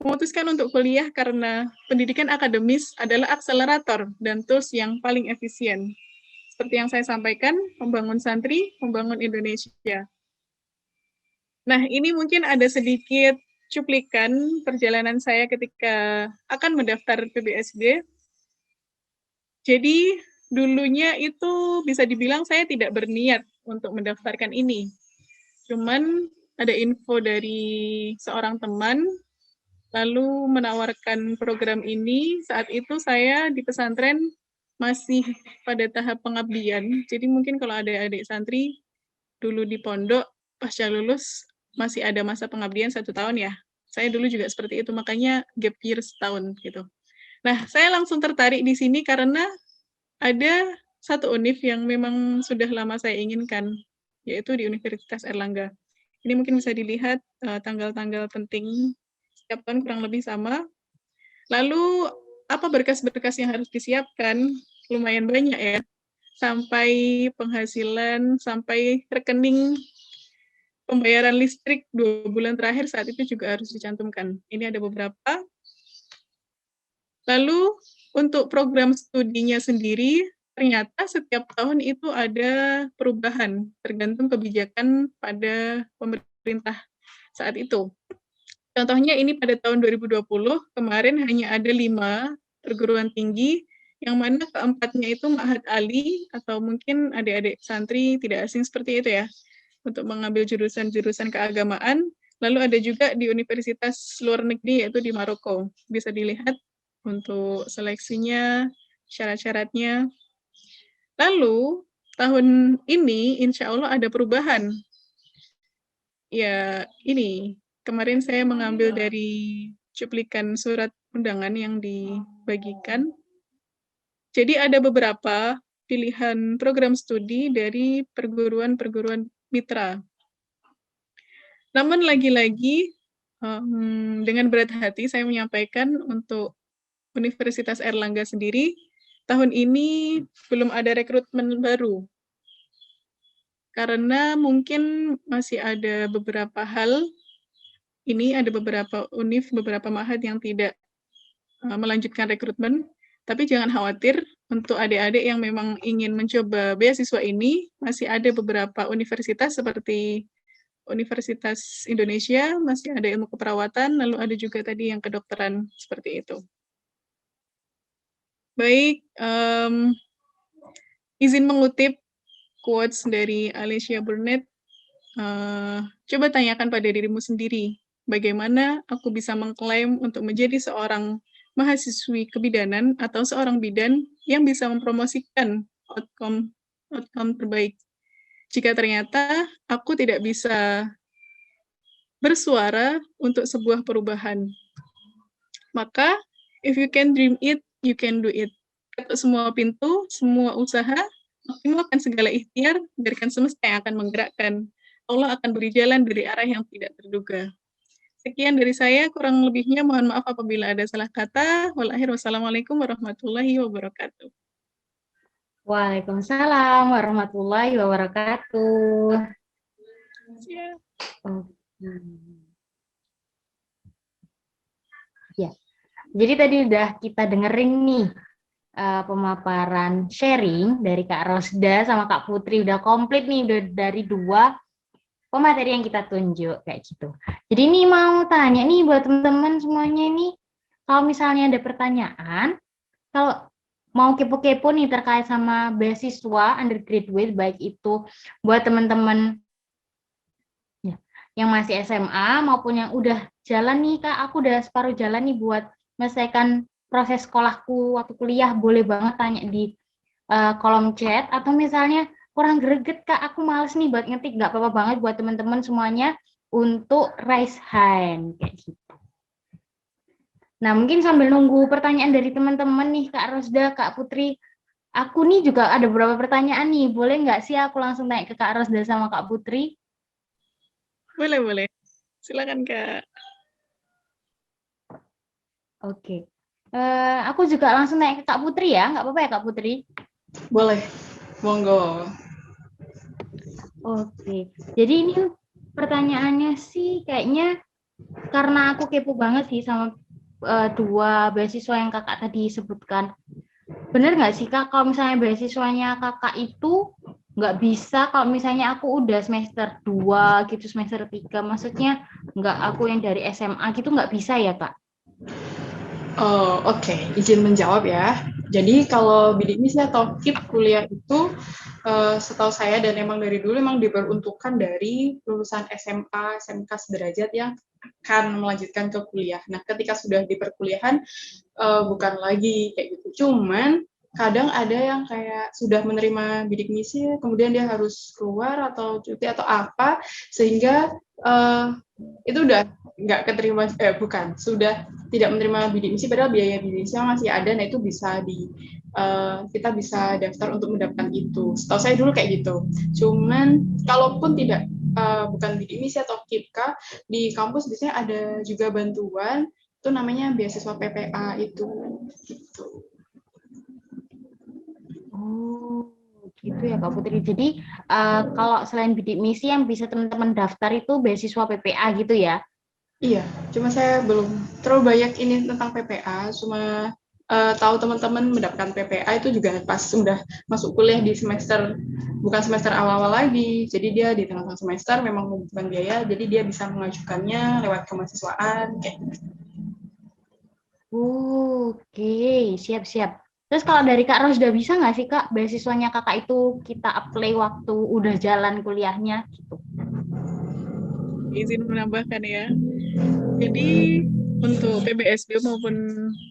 memutuskan untuk kuliah karena pendidikan akademis adalah akselerator dan tools yang paling efisien. Seperti yang saya sampaikan, membangun santri, membangun Indonesia. Nah, ini mungkin ada sedikit cuplikan perjalanan saya ketika akan mendaftar PBSD. Jadi, dulunya itu bisa dibilang saya tidak berniat untuk mendaftarkan ini. Cuman ada info dari seorang teman, lalu menawarkan program ini. Saat itu saya di pesantren masih pada tahap pengabdian. Jadi mungkin kalau ada adik santri dulu di pondok, pasca lulus masih ada masa pengabdian 1 tahun ya. Saya dulu juga seperti itu, makanya gap year setahun gitu. Nah, saya langsung tertarik di sini karena ada satu univ yang memang sudah lama saya inginkan, yaitu di Universitas Airlangga. Ini mungkin bisa dilihat tanggal-tanggal penting setiap tahun kurang lebih sama. Lalu apa berkas-berkas yang harus disiapkan? Lumayan banyak ya. Sampai penghasilan, sampai rekening pembayaran listrik 2 bulan terakhir saat itu juga harus dicantumkan. Ini ada beberapa. Lalu untuk program studinya sendiri, ternyata setiap tahun itu ada perubahan, tergantung kebijakan pada pemerintah saat itu. Contohnya ini pada tahun 2020, kemarin hanya ada 5 perguruan tinggi, yang mana keempatnya itu Ma'had Ali, atau mungkin adik-adik santri tidak asing seperti itu ya, untuk mengambil jurusan-jurusan keagamaan. Lalu ada juga di universitas luar negeri, yaitu di Maroko. Bisa dilihat untuk seleksinya, syarat-syaratnya. Lalu, tahun ini insya Allah ada perubahan. Ya, ini. Kemarin saya mengambil dari cuplikan surat undangan yang dibagikan. Jadi ada beberapa pilihan program studi dari perguruan-perguruan mitra. Namun lagi-lagi, dengan berat hati saya menyampaikan untuk Universitas Airlangga sendiri, tahun ini belum ada rekrutmen baru. Karena mungkin masih ada beberapa hal, ini ada beberapa univ, beberapa ma'had yang tidak melanjutkan rekrutmen, tapi jangan khawatir, untuk adik-adik yang memang ingin mencoba beasiswa ini, masih ada beberapa universitas seperti Universitas Indonesia, masih ada ilmu keperawatan, lalu ada juga tadi yang kedokteran, seperti itu. Baik, izin mengutip quotes dari Alicia Burnett, coba tanyakan pada dirimu sendiri, bagaimana aku bisa mengklaim untuk menjadi seorang mahasiswi kebidanan atau seorang bidan yang bisa mempromosikan outcome terbaik. Jika ternyata aku tidak bisa bersuara untuk sebuah perubahan, maka if you can dream it, you can do it. Ketuk semua pintu, semua usaha, maksimalkan segala ikhtiar, biarkan semesta yang akan menggerakkan. Allah akan beri jalan dari arah yang tidak terduga. Sekian dari saya, kurang lebihnya mohon maaf apabila ada salah kata. Wassalamualaikum warahmatullahi wabarakatuh. Waalaikumsalam warahmatullahi wabarakatuh. Ya. Ya, jadi tadi udah kita dengerin nih pemaparan sharing dari Kak Rosda sama Kak Putri, udah komplit nih, udah dari 2 pemateri yang kita tunjuk kayak gitu. Jadi ini mau tanya nih buat teman-teman semuanya nih, kalau misalnya ada pertanyaan, kalau mau kepo-kepo nih terkait sama beasiswa undergraduate, baik itu buat teman-teman ya, yang masih SMA maupun yang udah jalan nih, Kak, aku udah separuh jalan nih buat menyelesaikan proses sekolahku waktu kuliah, boleh banget tanya di kolom chat, atau misalnya kurang greget, Kak, aku males nih buat ngetik, nggak apa-apa banget buat teman-teman semuanya untuk raise hand kayak gitu. Nah, mungkin sambil nunggu pertanyaan dari teman-teman nih, Kak Rosda, Kak Putri, aku nih juga ada beberapa pertanyaan nih. Boleh nggak sih aku langsung tanya ke Kak Rosda sama Kak Putri? Boleh. Silakan, Kak. Oke. Aku juga langsung tanya ke Kak Putri ya, nggak apa-apa ya Kak Putri? Boleh, monggo. Oke. Jadi ini pertanyaannya sih kayaknya karena aku kepo banget sih sama dua beasiswa yang kakak tadi sebutkan. Bener nggak sih Kak, kalau misalnya beasiswanya kakak itu nggak bisa kalau misalnya aku udah semester 2 gitu, semester 3, maksudnya nggak aku yang dari SMA gitu nggak bisa ya Kak? Oh, oke. Izin menjawab ya. Jadi kalau bidik misi atau KIP kuliah itu setahu saya dan emang dari dulu emang diperuntukkan dari lulusan SMA, SMK sederajat yang akan melanjutkan ke kuliah. Nah, ketika sudah di perkuliahan bukan lagi kayak gitu. Cuman kadang ada yang kayak sudah menerima bidik misi, kemudian dia harus keluar atau cuti atau apa, sehingga itu udah nggak keterima, sudah tidak menerima bidik misi, padahal biaya bidik misi masih ada, nah itu bisa kita bisa daftar untuk mendapatkan itu. Setahu saya dulu kayak gitu. Cuman kalaupun tidak bukan bidik misi atau KIPKA, di kampus biasanya ada juga bantuan, itu namanya beasiswa PPA itu. Gitu. Oh, gitu ya Kak Putri. Jadi kalau selain bidik misi yang bisa teman-teman daftar itu beasiswa PPA gitu ya? Iya, cuma saya belum terlalu banyak ini tentang PPA, cuma tahu teman-teman mendapatkan PPA itu juga pas sudah masuk kuliah di semester, bukan semester awal-awal lagi, jadi dia di tengah-tengah semester memang membutuhkan biaya, jadi dia bisa mengajukannya lewat kemahasiswaan, kayak gitu. Oke, siap-siap. Terus kalau dari Kak Rosda bisa nggak sih Kak, beasiswanya kakak itu kita apply waktu udah jalan kuliahnya gitu? Izin menambahkan ya. Jadi untuk PBSB maupun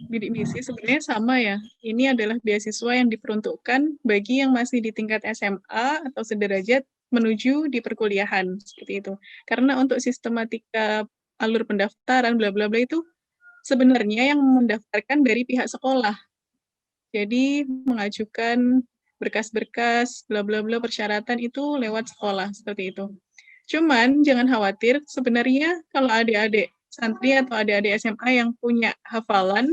bidik misi sebenarnya sama ya. Ini adalah beasiswa yang diperuntukkan bagi yang masih di tingkat SMA atau sederajat menuju di perkuliahan seperti itu. Karena untuk sistematika alur pendaftaran bla bla bla itu sebenarnya yang mendaftarkan dari pihak sekolah. Jadi mengajukan berkas-berkas bla bla bla persyaratan itu lewat sekolah seperti itu. Cuman jangan khawatir, sebenarnya kalau adik-adik santri atau adik-adik SMA yang punya hafalan,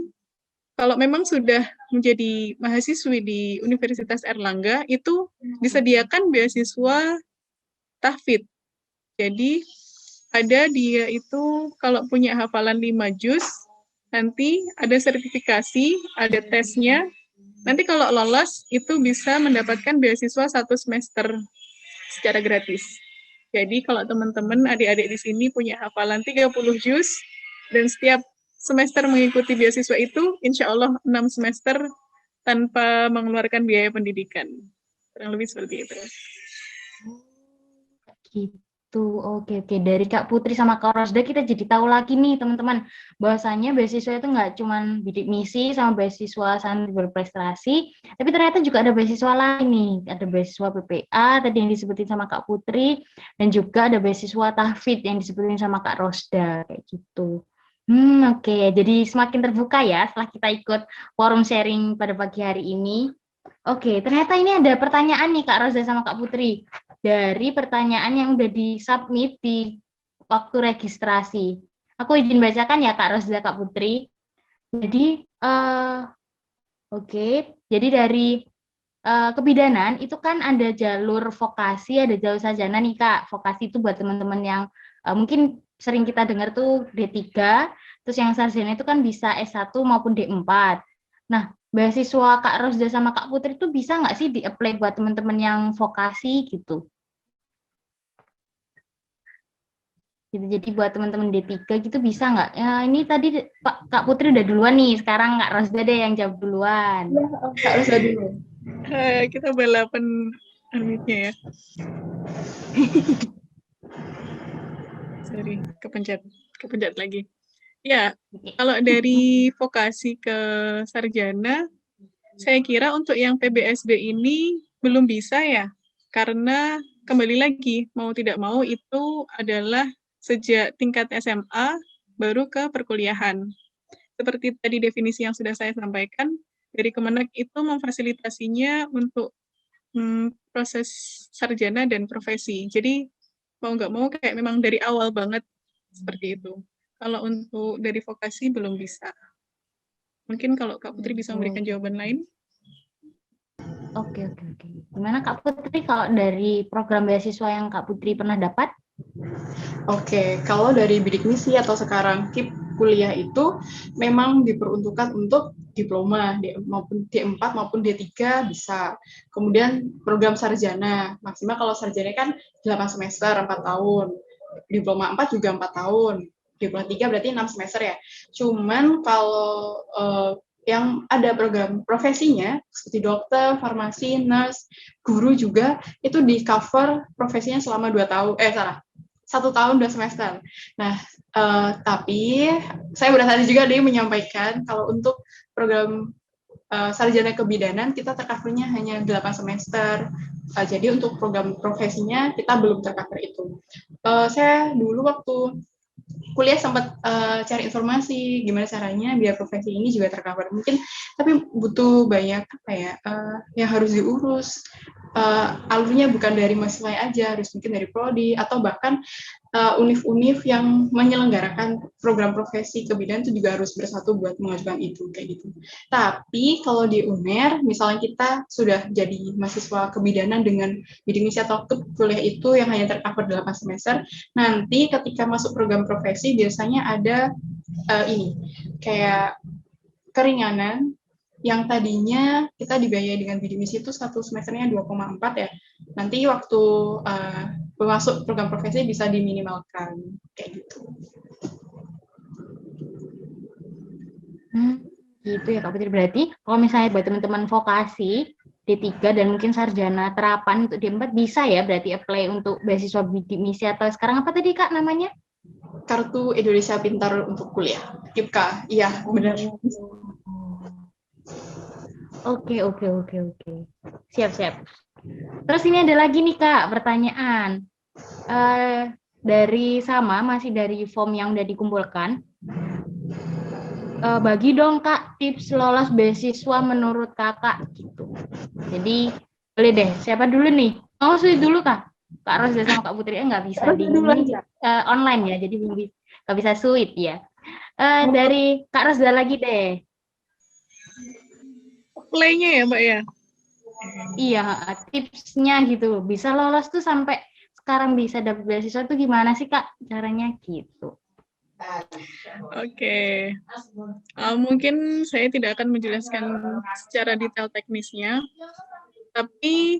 kalau memang sudah menjadi mahasiswi di Universitas Erlangga, itu disediakan beasiswa tahfidz. Jadi ada dia itu kalau punya hafalan 5 juz, nanti ada sertifikasi, ada tesnya. Nanti kalau lolos, itu bisa mendapatkan beasiswa 1 semester secara gratis. Jadi kalau teman-teman adik-adik di sini punya hafalan 30 juz dan setiap semester mengikuti beasiswa itu, insya Allah 6 semester tanpa mengeluarkan biaya pendidikan. Kurang lebih seperti itu. Gitu, oke. Dari Kak Putri sama Kak Rosda kita jadi tahu lagi nih teman-teman, bahwasannya beasiswa itu nggak cuma bidik misi sama beasiswa santri berprestasi, tapi ternyata juga ada beasiswa lain nih. Ada beasiswa PPA tadi yang disebutin sama Kak Putri, dan juga ada beasiswa tahfidz yang disebutin sama Kak Rosda, kayak gitu. Oke. Jadi semakin terbuka ya setelah kita ikut forum sharing pada pagi hari ini. Oke, ternyata ini ada pertanyaan nih Kak Rosda sama Kak Putri. Dari pertanyaan yang udah di-submit di waktu registrasi. Aku izin bacakan ya Kak Rosda, Kak Putri. Jadi, jadi dari kebidanan itu kan ada jalur vokasi, ada jalur sarjana nih Kak. Vokasi itu buat teman-teman yang mungkin sering kita dengar tuh D3, terus yang sarjana itu kan bisa S1 maupun D4. Nah, beasiswa Kak Rosda sama Kak Putri itu bisa nggak sih di-apply buat teman-teman yang vokasi gitu? Gitu, jadi buat teman-teman D3 gitu bisa nggak? Ya, ini tadi Kak Putri udah duluan nih, sekarang Kak Rosda deh yang jawab duluan. Ya, Kak Rosda dulu. Kita balapan unmute-nya ya. Sorry, kepencet lagi. Ya, kalau dari vokasi ke sarjana, saya kira untuk yang PBSB ini belum bisa ya, karena kembali lagi, mau tidak mau itu adalah sejak tingkat SMA baru ke perkuliahan. Seperti tadi definisi yang sudah saya sampaikan, dari Kemenak itu memfasilitasinya untuk proses sarjana dan profesi. Jadi mau nggak mau kayak memang dari awal banget seperti itu. Kalau untuk dari vokasi belum bisa. Mungkin kalau Kak Putri bisa memberikan jawaban lain. Oke. Gimana Kak Putri kalau dari program beasiswa yang Kak Putri pernah dapat? Oke, kalau dari bidik misi atau sekarang KIP kuliah itu memang diperuntukkan untuk diploma maupun D4 maupun D3 bisa. Kemudian program sarjana, maksimal kalau sarjana kan 8 semester, 4 tahun. Diploma 4 juga 4 tahun. Diploma 3 berarti 6 semester ya. Cuman kalau yang ada program profesinya seperti dokter, farmasi, nurse, guru juga itu di cover profesinya selama 1 tahun 2 semester. Nah, tapi saya berhati juga dia menyampaikan kalau untuk program sarjana kebidanan kita tercovernya hanya 8 semester. Jadi untuk program profesinya kita belum tercover itu. Saya dulu waktu kuliah sempat cari informasi gimana caranya biar profesi ini juga tercover. Mungkin tapi butuh banyak yang harus diurus. Alurnya bukan dari mahasiswa aja, harus mungkin dari prodi atau bahkan univ-univ yang menyelenggarakan program profesi kebidanan itu juga harus bersatu buat mengajukan itu kayak gitu. Tapi kalau di UNER, misalnya kita sudah jadi mahasiswa kebidanan dengan bidik misi atau kuliah itu yang hanya tercover 8 semester, nanti ketika masuk program profesi biasanya ada kayak keringanan yang tadinya kita dibiayai dengan bidik misi itu 1 semesternya 2,4 ya. Nanti waktu masuk program profesi bisa diminimalkan kayak gitu. Gitu ya Kak Putri. Berarti kalau misalnya buat teman-teman vokasi D3 dan mungkin sarjana terapan untuk D4 bisa ya berarti apply untuk beasiswa bidik misi atau sekarang apa tadi Kak namanya? Kartu Indonesia Pintar untuk kuliah. KIPKA. Iya, benar. Oke. Siap. Terus ini ada lagi nih Kak, pertanyaan. Masih dari form yang udah dikumpulkan. Bagi dong Kak tips lolos beasiswa menurut Kakak gitu. Jadi boleh deh, siapa dulu nih? Mau sulit dulu Kak? Kak Rosda sama Kak Putri nggak bisa di online ya, jadi nggak bisa suit ya. Dari Kak Rosda lagi deh. Play-nya ya Mbak ya? Iya, tipsnya gitu. Bisa lolos tuh sampai sekarang bisa dapat beasiswa tuh gimana sih Kak caranya gitu? Oke. Mungkin saya tidak akan menjelaskan secara detail teknisnya, tapi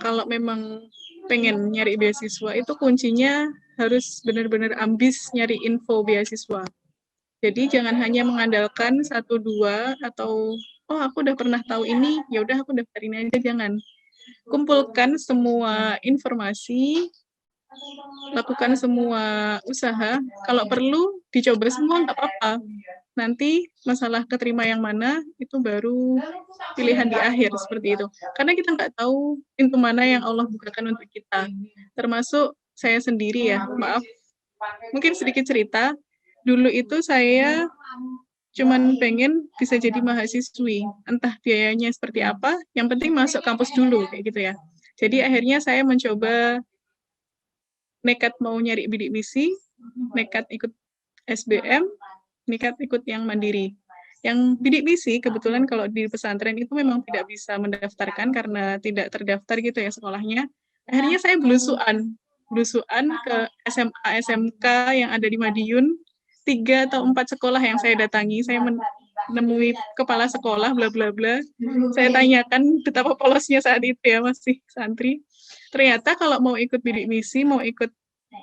kalau memang pengen nyari beasiswa itu kuncinya harus benar-benar ambis nyari info beasiswa. Jadi jangan hanya mengandalkan 1, 2 atau aku udah pernah tahu ini, ya udah aku daftarin aja, jangan. Kumpulkan semua informasi, lakukan semua usaha, kalau perlu dicoba semua nggak apa-apa. Nanti masalah keterima yang mana itu baru pilihan di akhir seperti itu. Karena kita nggak tahu pintu mana yang Allah bukakan untuk kita. Termasuk saya sendiri ya, maaf. Mungkin sedikit cerita. Dulu itu saya cuman pengen bisa jadi mahasiswi, entah biayanya seperti apa, yang penting masuk kampus dulu, kayak gitu ya. Jadi akhirnya saya mencoba nekat mau nyari bidik misi, nekat ikut SBM, nekat ikut yang mandiri. Yang bidik misi, kebetulan kalau di pesantren itu memang tidak bisa mendaftarkan karena tidak terdaftar gitu ya sekolahnya. Akhirnya saya belusuan ke SMA, SMK yang ada di Madiun, 3 atau 4 sekolah yang saya datangi, saya menemui kepala sekolah, bla bla bla. Saya tanyakan betapa polosnya saat itu ya, masih santri. Ternyata kalau mau ikut bidik misi, mau ikut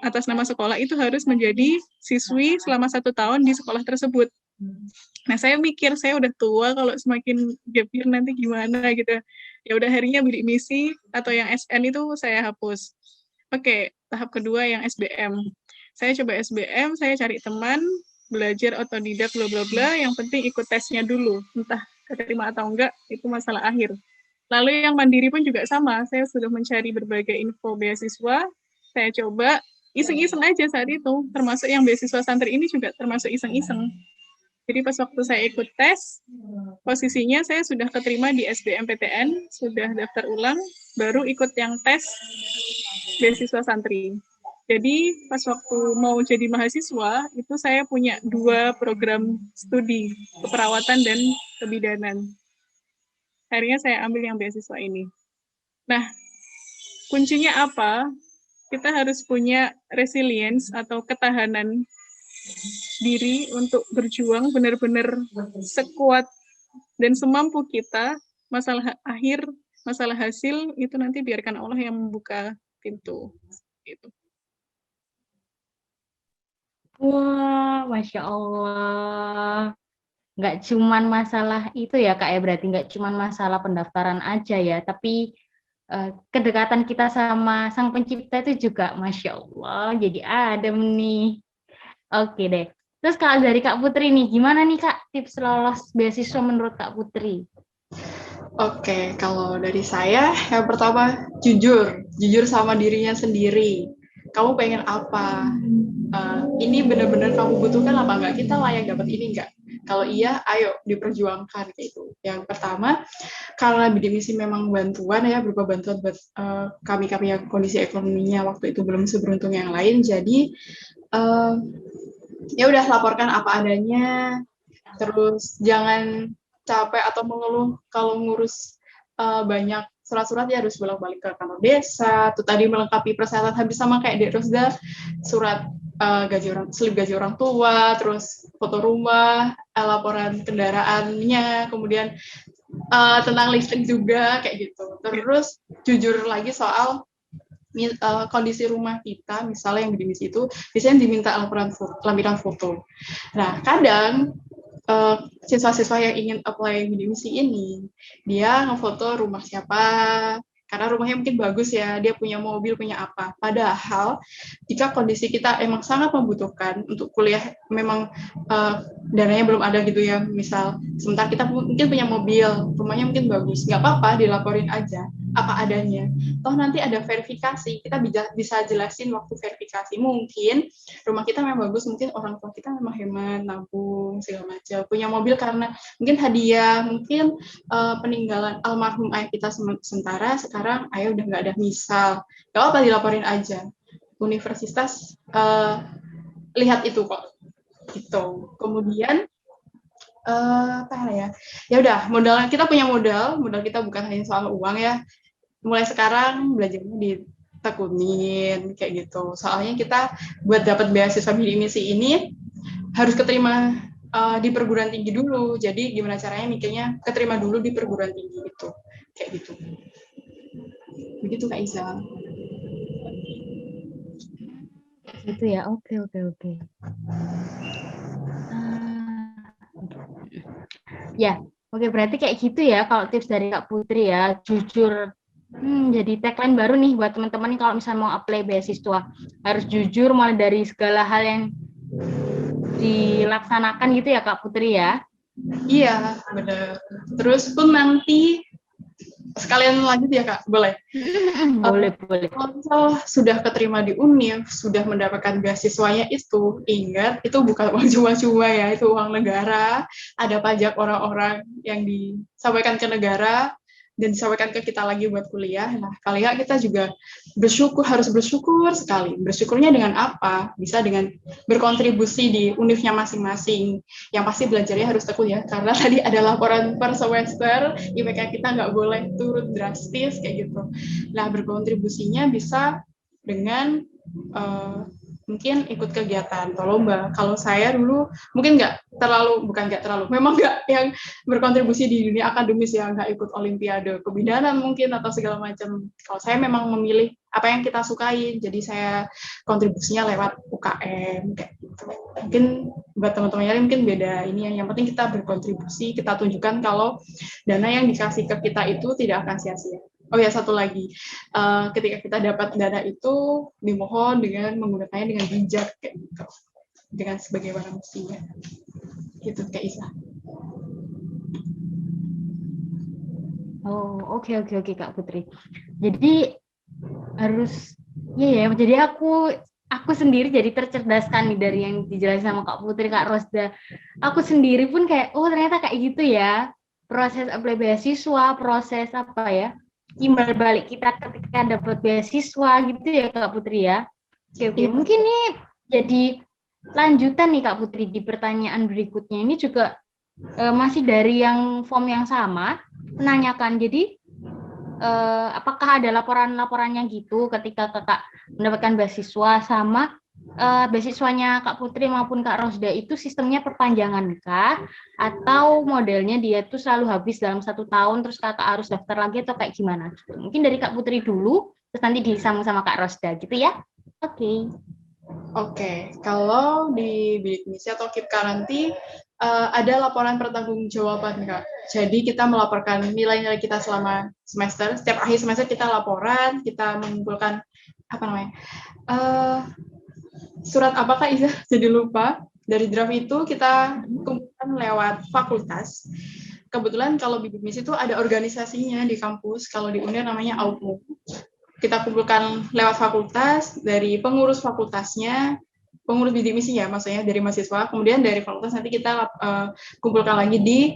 atas nama sekolah itu harus menjadi siswi selama 1 tahun di sekolah tersebut. Nah, saya mikir saya udah tua, kalau semakin gap year nanti gimana gitu. Ya udah akhirnya bidik misi atau yang SN itu saya hapus. Oke, tahap kedua yang SBM. Saya coba SBM, saya cari teman, belajar otodidak, bla bla bla, yang penting ikut tesnya dulu. Entah keterima atau enggak, itu masalah akhir. Lalu yang mandiri pun juga sama, saya sudah mencari berbagai info beasiswa, saya coba iseng-iseng aja saat itu, termasuk yang beasiswa santri ini juga termasuk iseng-iseng. Jadi pas waktu saya ikut tes, posisinya saya sudah keterima di SBMPTN, sudah daftar ulang, baru ikut yang tes beasiswa santri. Jadi pas waktu mau jadi mahasiswa, itu saya punya 2 program studi, keperawatan dan kebidanan. Akhirnya saya ambil yang beasiswa ini. Nah, kuncinya apa? Kita harus punya resilience atau ketahanan diri untuk berjuang benar-benar sekuat dan semampu kita. Masalah akhir, masalah hasil itu nanti biarkan Allah yang membuka pintu. Gitu. Wah, Masya Allah. Nggak cuman masalah itu ya Kak ya, berarti nggak cuman masalah pendaftaran aja ya, tapi kedekatan kita sama Sang Pencipta itu juga Masya Allah, jadi adem nih. Oke deh. Terus kalau dari Kak Putri nih, gimana nih Kak tips lolos beasiswa menurut Kak Putri? Oke, kalau dari saya, yang pertama jujur sama dirinya sendiri. Kamu pengen apa? Ini benar-benar kamu butuhkan apa enggak? Kita layak dapat ini enggak? Kalau iya, ayo diperjuangkan gitu. Yang pertama, karena bidik misi memang bantuan ya, berupa bantuan buat kami-kami yang kondisi ekonominya waktu itu belum seberuntung yang lain. Jadi ya udah laporkan apa adanya. Terus jangan capek atau mengeluh kalau ngurus banyak surat-surat ya harus bolak-balik ke kantor desa. Tuh tadi melengkapi persyaratan habis sama kayak Dek Rosda, surat slip gaji orang tua, terus foto rumah, laporan kendaraannya, kemudian tentang listrik juga kayak gitu. Terus jujur lagi soal kondisi rumah kita, misalnya yang bidik misi itu biasanya diminta lampiran foto. Nah, kadang siswa-siswa yang ingin apply bidik misi ini, dia ngefoto rumah siapa, karena rumahnya mungkin bagus ya, dia punya mobil, punya apa. Padahal, jika kondisi kita emang sangat membutuhkan untuk kuliah, memang dananya belum ada gitu ya, misal, sementara kita mungkin punya mobil, rumahnya mungkin bagus, nggak apa-apa, dilaporin aja, apa adanya. Toh nanti ada verifikasi, kita bisa jelasin waktu verifikasi. Mungkin rumah kita memang bagus, mungkin orang tua kita memang hemat, nabung, segala macam. Punya mobil karena mungkin hadiah, mungkin peninggalan almarhum ayah kita sementara, sekarang ayah udah nggak ada, misal. Gak apa dilaporin aja. Universitas lihat itu kok. Gitu. Kemudian apa ya? Ya udah, modal kita punya modal kita bukan hanya soal uang ya. Mulai sekarang belajarnya ditekunin kayak gitu. Soalnya kita buat dapat beasiswa bidik misi ini harus keterima di perguruan tinggi dulu. Jadi gimana caranya mikirnya keterima dulu di perguruan tinggi itu. Kayak gitu. Begitu Kak Isa. Itu ya, oke. Ya, oke, berarti kayak gitu ya kalau tips dari Kak Putri ya, jujur. Jadi tagline baru nih buat teman-teman kalau misalnya mau apply beasiswa, harus jujur mulai dari segala hal yang dilaksanakan gitu ya Kak Putri ya. Iya, benar. Terus pun nanti sekalian lanjut ya Kak, boleh? Boleh. Kalau sudah keterima di UNIF, sudah mendapatkan beasiswanya itu, ingat itu bukan uang cuma-cuma ya, itu uang negara, ada pajak orang-orang yang disampaikan ke negara, dan disampaikan ke kita lagi buat kuliah. Nah, kali ya kita juga harus bersyukur sekali. Bersyukurnya dengan apa? Bisa dengan berkontribusi di univnya masing-masing. Yang pasti belajarnya harus tekun ya, karena tadi ada laporan per semester, IPK kita nggak boleh turun drastis kayak gitu. Nah, berkontribusinya bisa dengan mungkin ikut kegiatan atau lomba. Kalau saya dulu mungkin memang nggak yang berkontribusi di dunia akademis ya, nggak ikut olimpiade kebidanan mungkin atau segala macam. Kalau saya memang memilih apa yang kita sukai, jadi saya kontribusinya lewat UKM kayak gitu. Mungkin buat teman-teman yang mungkin beda ini, yang penting kita berkontribusi, kita tunjukkan kalau dana yang dikasih ke kita itu tidak akan sia-sia. Oh ya, satu lagi, ketika kita dapat dana itu, dimohon dengan menggunakannya dengan bijak, kayak gitu, dengan sebagaimana mestinya. Gitu, Kak Isa. Oh, oke Kak Putri. Jadi harus, jadi aku aku sendiri jadi tercerdaskan nih dari yang dijelasin sama Kak Putri, Kak Rosda. Aku sendiri pun kayak, oh ternyata kayak gitu ya. Proses apply beasiswa, proses apa ya, imbal balik kita ketika dapat beasiswa gitu ya Kak Putri ya. Oke, Iya. mungkin nih jadi lanjutan nih Kak Putri di pertanyaan berikutnya. Ini juga masih dari yang form yang sama, menanyakan, jadi apakah ada laporan-laporannya gitu ketika Kakak mendapatkan beasiswa, sama beasiswanya Kak Putri maupun Kak Rosda itu sistemnya perpanjangan kah? Atau modelnya dia tuh selalu habis dalam 1 tahun, terus Kakak harus daftar lagi atau kayak gimana? Mungkin dari Kak Putri dulu, terus nanti disambung sama Kak Rosda gitu ya? Oke. Oke, kalau di bidik misi atau KIP Karanti ada laporan pertanggungjawaban, Kak. Jadi kita melaporkan nilai-nilai kita selama semester. Setiap akhir semester kita laporan, kita mengumpulkan apa namanya? Surat apakah Isa? Jadi lupa. Dari draft itu kita kumpulkan lewat fakultas. Kebetulan kalau bidik misi itu ada organisasinya di kampus. Kalau di UNER namanya AUPMU. Kita kumpulkan lewat fakultas, dari pengurus fakultasnya, pengurus bidik misi ya, maksudnya dari mahasiswa, kemudian dari fakultas nanti kita kumpulkan lagi di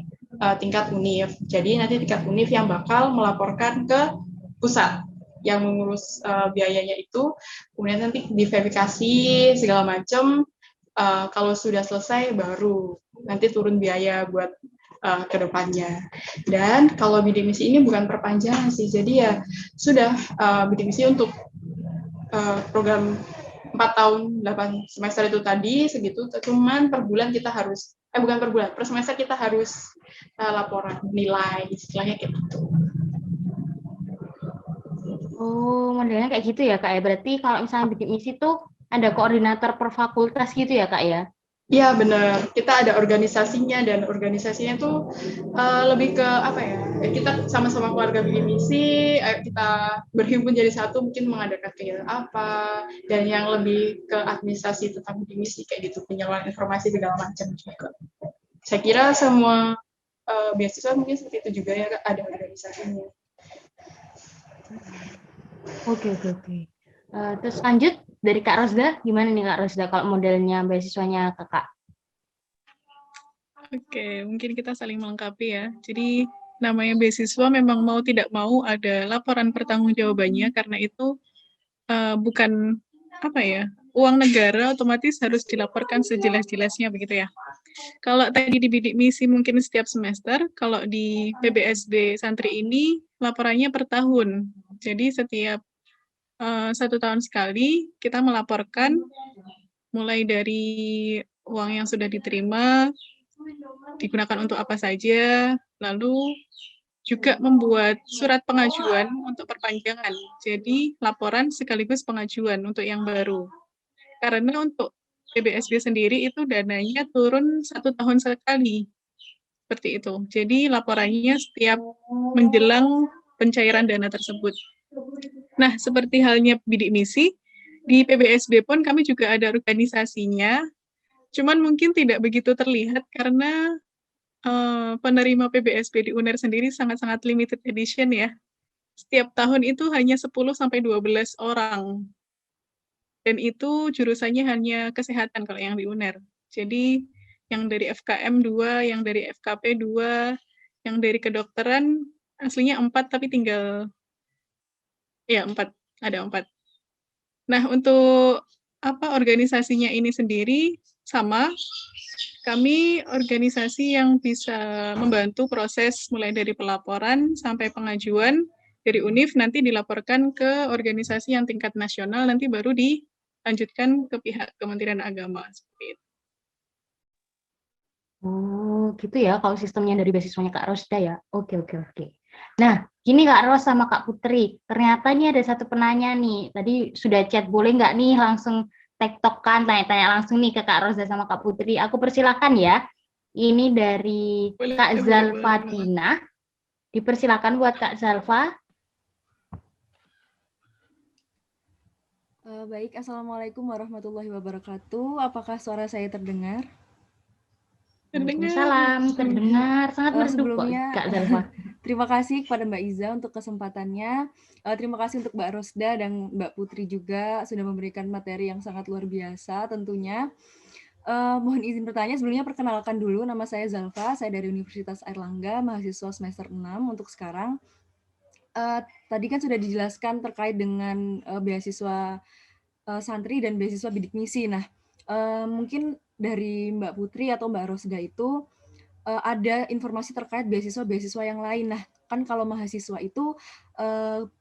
tingkat univ. Jadi nanti tingkat univ yang bakal melaporkan ke pusat yang mengurus biayanya itu, kemudian nanti diverifikasi segala macam. Kalau sudah selesai baru nanti turun biaya buat ke depannya. Dan kalau bidik misi ini bukan perpanjangan sih, jadi ya sudah bidik misi untuk program 4 tahun 8 semester itu tadi segitu, cuman per bulan kita harus bukan per bulan, per semester kita harus laporan nilai istilahnya kayak gitu. Oh, modelnya kayak gitu ya Kak ya. Berarti kalau misalnya bidik misi tuh ada koordinator per fakultas gitu ya Kak ya? Iya benar, kita ada organisasinya, dan organisasinya tuh lebih ke apa ya, kita sama-sama keluarga bidik misi, kita berhimpun jadi satu, mungkin mengadakan kegiatan apa, dan yang lebih ke administrasi tentang bidik misi kayak gitu, penyaluran informasi segala macam juga. Saya kira semua beasiswa mungkin seperti itu juga ya, ada organisasinya. Oke. Terus lanjut dari Kak Rosda, gimana nih Kak Rosda kalau modelnya beasiswanya Kakak? Oke, mungkin kita saling melengkapi ya. Jadi namanya beasiswa memang mau tidak mau ada laporan pertanggungjawabannya, karena itu bukan apa ya, uang negara otomatis harus dilaporkan sejelas-jelasnya begitu ya. Kalau tadi di bidik misi mungkin setiap semester, kalau di PBSB santri ini laporannya per tahun. Jadi setiap 1 tahun sekali kita melaporkan mulai dari uang yang sudah diterima, digunakan untuk apa saja, lalu juga membuat surat pengajuan untuk perpanjangan. Jadi laporan sekaligus pengajuan untuk yang baru. Karena untuk PBSB sendiri itu dananya turun 1 tahun sekali. Seperti itu. Jadi laporannya setiap menjelang pencairan dana tersebut. Nah, seperti halnya bidik misi, di PBSB pun kami juga ada organisasinya, cuman mungkin tidak begitu terlihat karena penerima PBSB di UNER sendiri sangat-sangat limited edition ya. Setiap tahun itu hanya 10-12 orang. Dan itu jurusannya hanya kesehatan kalau yang di UNER. Jadi yang dari FKM 2, yang dari FKP 2, yang dari kedokteran aslinya 4 tapi tinggal 4, ada 4. Nah, untuk organisasinya ini sendiri sama, kami organisasi yang bisa membantu proses mulai dari pelaporan sampai pengajuan dari UNIF, nanti dilaporkan ke organisasi yang tingkat nasional, nanti baru dilanjutkan ke pihak Kementerian Agama. Seperti itu. Oh, gitu ya kalau sistemnya dari beasiswanya Kak Rosda ya. Oke. Nah, gini Kak Ros sama Kak Putri, ternyata nih ada satu penanya nih. Tadi sudah chat, boleh nggak nih langsung tektokan, tanya-tanya langsung nih ke Kak Rosda sama Kak Putri. Aku persilakan ya. Ini dari Kak Zalfatina. Dipersilakan buat Kak Zalfa. Baik, Assalamualaikum warahmatullahi wabarakatuh. Apakah suara saya terdengar? Waalaikumsalam, terdengar. Sangat merdu kok, Kak Zalfa. Terima kasih kepada Mbak Iza untuk kesempatannya. Terima kasih untuk Mbak Rosda dan Mbak Putri juga sudah memberikan materi yang sangat luar biasa tentunya. Mohon izin bertanya, sebelumnya perkenalkan dulu, nama saya Zalfa, saya dari Universitas Airlangga, mahasiswa semester 6 untuk sekarang. Tadi kan sudah dijelaskan terkait dengan beasiswa santri dan beasiswa bidik misi. Nah, mungkin dari Mbak Putri atau Mbak Rosda itu ada informasi terkait beasiswa-beasiswa yang lain. Nah, kan kalau mahasiswa itu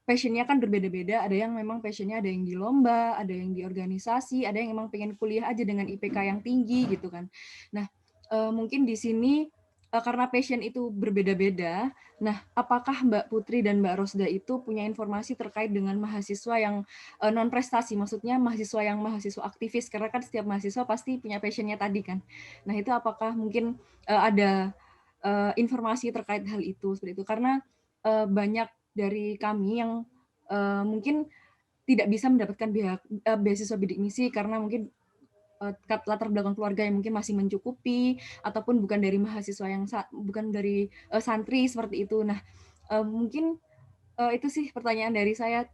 passion-nya kan berbeda-beda. Ada yang memang passion-nya ada yang di lomba, ada yang di organisasi, ada yang memang pengen kuliah aja dengan IPK yang tinggi gitu kan. Nah, mungkin di sini karena passion itu berbeda-beda. Nah, apakah Mbak Putri dan Mbak Rosda itu punya informasi terkait dengan mahasiswa yang non prestasi, maksudnya mahasiswa yang mahasiswa aktivis, karena kan setiap mahasiswa pasti punya passion-nya tadi kan. Nah, itu apakah mungkin ada informasi terkait hal itu seperti itu, karena banyak dari kami yang mungkin tidak bisa mendapatkan beasiswa bidik misi karena mungkin latar belakang keluarga yang mungkin masih mencukupi ataupun bukan dari mahasiswa yang bukan dari santri seperti itu. Nah, mungkin itu sih pertanyaan dari saya.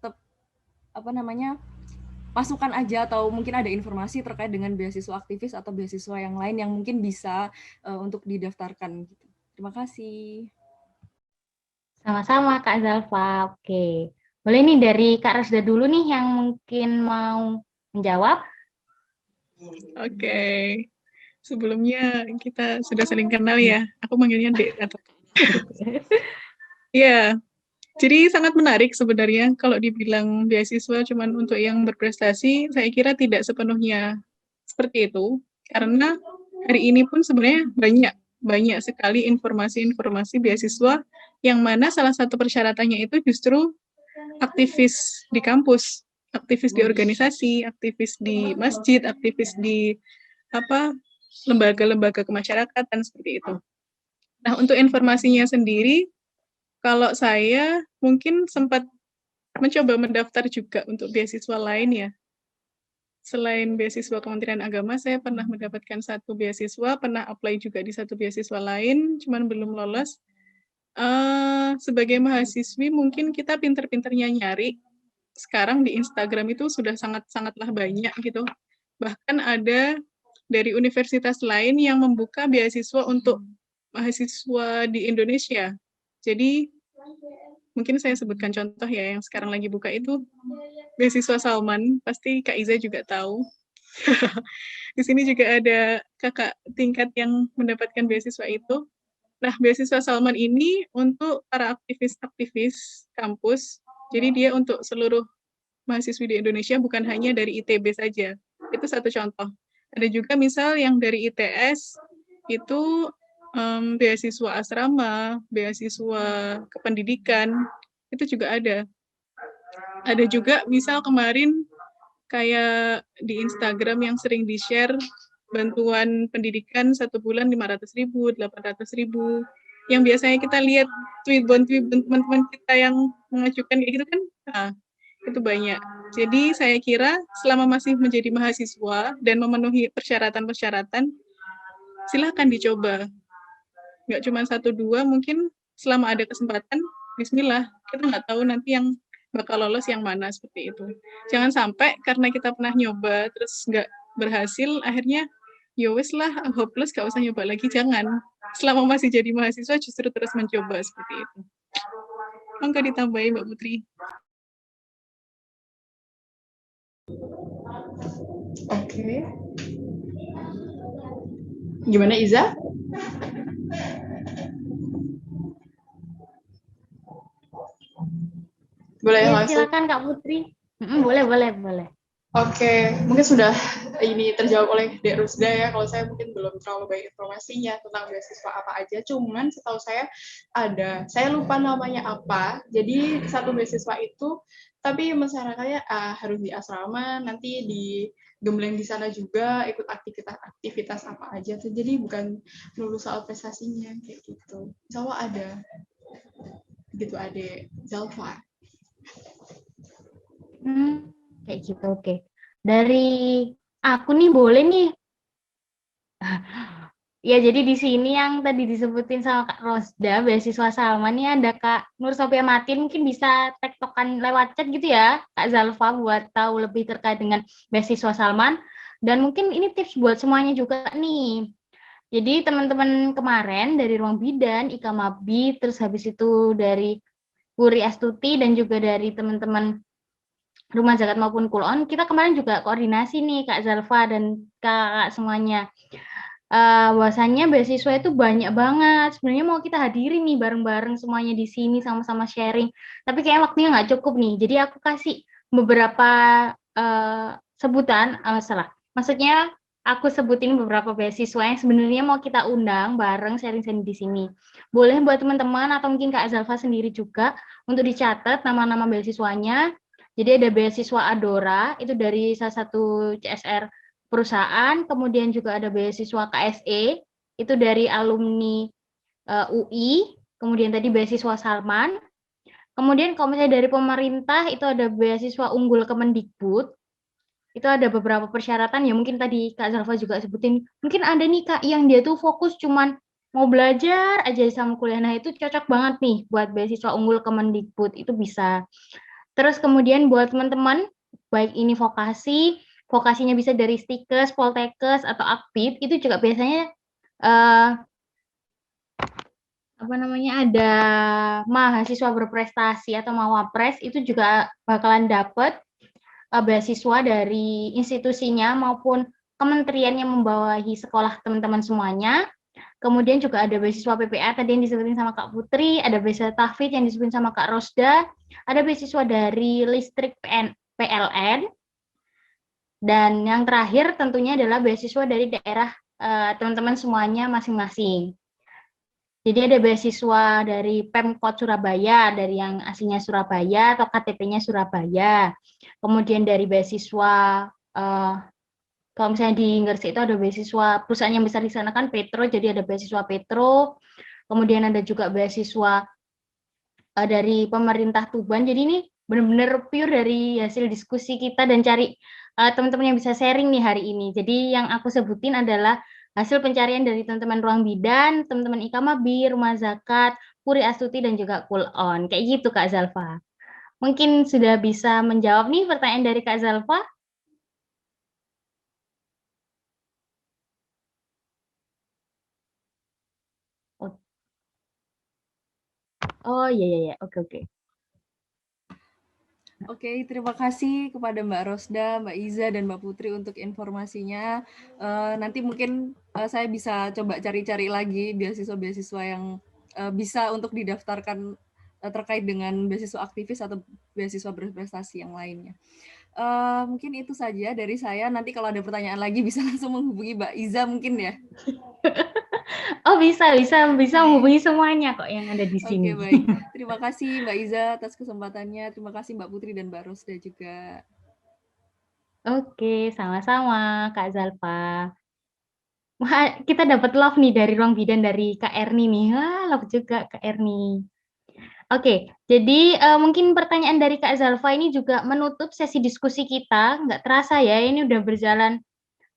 Masukan aja atau mungkin ada informasi terkait dengan beasiswa aktivis atau beasiswa yang lain yang mungkin bisa untuk didaftarkan gitu. Terima kasih. Sama-sama Kak Zalfa. Oke. Boleh nih dari Kak Rosda dulu nih yang mungkin mau menjawab. Oke. Sebelumnya kita sudah saling kenal ya. Aku manggilnya Dek atau ya. Jadi sangat menarik sebenarnya kalau dibilang beasiswa cuman untuk yang berprestasi, saya kira tidak sepenuhnya seperti itu. Karena hari ini pun sebenarnya banyak sekali informasi-informasi beasiswa yang mana salah satu persyaratannya itu justru aktivis di kampus, aktivis di organisasi, aktivis di masjid, aktivis di lembaga-lembaga kemasyarakatan seperti itu. Nah, untuk informasinya sendiri, kalau saya mungkin sempat mencoba mendaftar juga untuk beasiswa lain ya. Selain beasiswa Kementerian Agama, saya pernah mendapatkan satu beasiswa, pernah apply juga di satu beasiswa lain, cuman belum lolos. Sebagai mahasiswi mungkin kita pinter-pinternya nyari. Sekarang di Instagram itu sudah sangatlah banyak gitu. Bahkan ada dari universitas lain yang membuka beasiswa untuk mahasiswa di Indonesia. Jadi mungkin saya sebutkan contoh ya, yang sekarang lagi buka itu beasiswa Salman, pasti Kak Iza juga tahu. Di sini juga ada kakak tingkat yang mendapatkan beasiswa itu. Nah, beasiswa Salman ini untuk para aktivis-aktivis kampus, jadi dia untuk seluruh mahasiswi di Indonesia, bukan hanya dari ITB saja. Itu satu contoh. Ada juga misal yang dari ITS, itu beasiswa asrama, beasiswa kependidikan, itu juga ada. Ada juga misal kemarin kayak di Instagram yang sering di-share bantuan pendidikan 1 bulan 500.000, 800.000. Yang biasanya kita lihat tweet-tweet teman-teman kita yang mengajukan kayak gitu kan, nah, itu banyak. Jadi saya kira selama masih menjadi mahasiswa dan memenuhi persyaratan-persyaratan, silahkan dicoba. Nggak cuma 1-2, mungkin selama ada kesempatan, bismillah. Kita nggak tahu nanti yang bakal lolos yang mana, seperti itu. Jangan sampai karena kita pernah nyoba, terus nggak berhasil, akhirnya ya wes lah, hopeless, nggak usah nyoba lagi, jangan. Selama masih jadi mahasiswa, justru terus mencoba, seperti itu. Monggo ditambahin Mbak Putri. Oke. Gimana Iza? Boleh Ya, langsung? silakan Kak Putri. Boleh. Oke, mungkin sudah ini terjawab oleh Dek Rusda ya. Kalau saya mungkin belum terlalu banyak informasinya tentang beasiswa apa aja. Cuman setahu saya lupa namanya apa. Jadi satu beasiswa itu, tapi masyarakatnya harus di asrama, nanti digembleng di sana juga, ikut aktivitas apa aja tuh. Jadi bukan lulus soal prestasinya kayak gitu. Insya Allah ada. Gitu Adek Zalfa. Kayak gitu, oke. Dari aku nih boleh nih. Ya, jadi di sini yang tadi disebutin sama Kak Rosda, beasiswa Salman, ini ada Kak Nur Sofia Matin, mungkin bisa tektokan lewat chat gitu ya, Kak Zalfa, buat tahu lebih terkait dengan beasiswa Salman. Dan mungkin ini tips buat semuanya juga nih. Jadi teman-teman kemarin dari Ruang Bidan, Ika Mabdi, terus habis itu dari Puri Astuti, dan juga dari teman-teman Rumah Zakat maupun Kulon, kita kemarin juga koordinasi nih Kak Zalfa dan Kak semuanya. Bahwasannya beasiswa itu banyak banget. Sebenarnya mau kita hadiri nih bareng-bareng semuanya di sini sama-sama sharing. Tapi kayaknya waktunya nggak cukup nih. Jadi aku kasih beberapa sebutan, salah. Maksudnya aku sebutin beberapa beasiswa yang sebenarnya mau kita undang bareng sharing-sharing di sini. Boleh buat teman-teman atau mungkin Kak Zalfa sendiri juga untuk dicatat nama-nama beasiswanya. Jadi ada beasiswa Adora, itu dari salah satu CSR perusahaan, kemudian juga ada beasiswa KSE, itu dari alumni UI, kemudian tadi beasiswa Salman, kemudian kalau misalnya dari pemerintah itu ada beasiswa unggul Kemendikbud, itu ada beberapa persyaratan ya mungkin tadi Kak Zalfa juga sebutin, mungkin ada nih Kak yang dia tuh fokus cuman mau belajar aja sama kuliah, nah itu cocok banget nih buat beasiswa unggul Kemendikbud, itu bisa. Terus kemudian buat teman-teman, baik ini vokasinya bisa dari Stikes, Poltekkes, atau Akpid, itu juga biasanya ada mahasiswa berprestasi atau mawapres, itu juga bakalan dapat beasiswa dari institusinya maupun kementerian yang membawahi sekolah teman-teman semuanya. Kemudian juga ada beasiswa PPA tadi yang disebutin sama Kak Putri, ada beasiswa Tahfidz yang disebutin sama Kak Rosda, ada beasiswa dari listrik PLN, dan yang terakhir tentunya adalah beasiswa dari daerah teman-teman semuanya masing-masing. Jadi ada beasiswa dari Pemkot Surabaya, dari yang aslinya Surabaya atau KTP-nya Surabaya. Kemudian dari beasiswa kalau misalnya di Gresik itu ada beasiswa perusahaan yang besar di sana kan Petro, jadi ada beasiswa Petro. Kemudian ada juga beasiswa dari pemerintah Tuban. Jadi ini benar-benar pure dari hasil diskusi kita dan cari teman-teman yang bisa sharing nih hari ini. Jadi yang aku sebutin adalah hasil pencarian dari teman-teman Ruang Bidan, teman-teman Ika Mabdi, Rumah Zakat, Puri Astuti, dan juga Kulon. Kayak gitu Kak Zalfa. Mungkin sudah bisa menjawab nih pertanyaan dari Kak Zalfa. Oh iya, oke. Oke, terima kasih kepada Mbak Rosda, Mbak Iza, dan Mbak Putri untuk informasinya. Nanti mungkin saya bisa coba cari-cari lagi beasiswa-beasiswa yang bisa untuk didaftarkan terkait dengan beasiswa aktivis atau beasiswa berprestasi yang lainnya. Mungkin itu saja dari saya. Nanti kalau ada pertanyaan lagi bisa langsung menghubungi Mbak Iza mungkin ya. Oh bisa menghubungi semuanya kok yang ada di sini. Oke, baik. Terima kasih Mbak Iza atas kesempatannya. Terima kasih Mbak Putri dan Mbak Rosda juga. Oke, sama-sama Kak Zalfa. Wah, kita dapat love nih dari Ruang Bidan dari Kak Erni nih. Wah, love juga Kak Erni. Oke, jadi mungkin pertanyaan dari Kak Zalfa ini juga menutup sesi diskusi kita. Nggak terasa ya, ini udah berjalan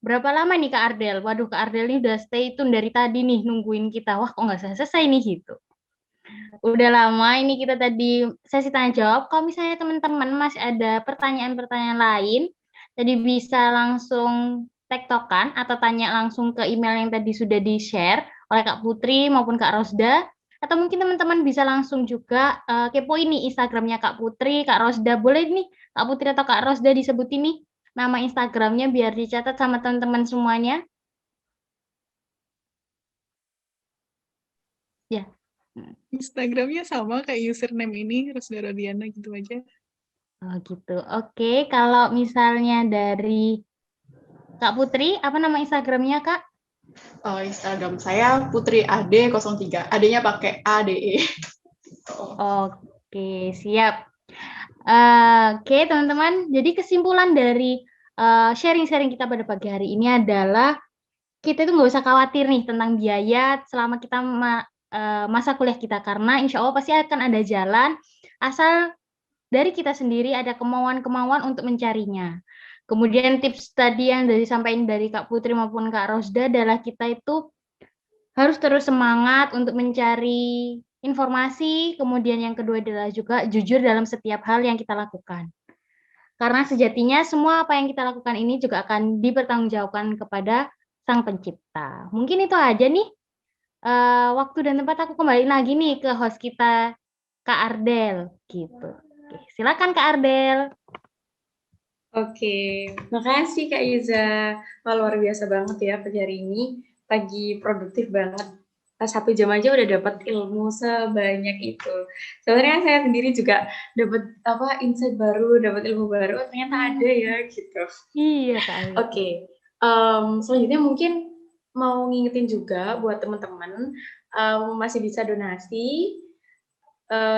berapa lama nih Kak Ardel? Waduh, Kak Ardel ini udah stay tune dari tadi nih nungguin kita. Wah, kok nggak selesai nih gitu. Udah lama ini kita tadi sesi tanya jawab. Kalau misalnya teman-teman masih ada pertanyaan-pertanyaan lain, jadi bisa langsung tektokan atau tanya langsung ke email yang tadi sudah di-share oleh Kak Putri maupun Kak Rosda. Atau mungkin teman-teman bisa langsung juga kepoin nih Instagramnya Kak Putri, Kak Rosda. Boleh nih Kak Putri atau Kak Rosda disebut ini nama Instagramnya biar dicatat sama teman-teman semuanya. Ya. Instagramnya sama kayak username ini, Rosda Rodiana gitu aja. Oh gitu. Oke, kalau misalnya dari Kak Putri, apa nama Instagramnya Kak? Instagram saya Putri AD03. AD-nya pakai ADE. Oke, siap. Oke, teman-teman. Jadi kesimpulan dari sharing-sharing kita pada pagi hari ini adalah kita itu nggak usah khawatir nih tentang biaya selama kita masa kuliah kita, karena insya Allah pasti akan ada jalan asal dari kita sendiri ada kemauan-kemauan untuk mencarinya. Kemudian tips tadi yang disampaikan dari Kak Putri maupun Kak Rosda adalah kita itu harus terus semangat untuk mencari informasi, kemudian yang kedua adalah juga jujur dalam setiap hal yang kita lakukan. Karena sejatinya semua apa yang kita lakukan ini juga akan dipertanggungjawabkan kepada Sang Pencipta. Mungkin itu aja nih, waktu dan tempat aku kembali lagi nih ke host kita, Kak Ardel, gitu. Oke, silakan Kak Ardel. Oke, makasih Kak Iza. Wah, luar biasa banget ya pagi hari ini. Pagi produktif banget. 1 jam aja udah dapat ilmu sebanyak itu. Sebenarnya saya sendiri juga dapat insight baru, dapat ilmu baru. Oh, ternyata ada ya gitu. Iya Kak Ardel. Oke, selanjutnya mungkin mau ngingetin juga buat teman-teman masih bisa donasi.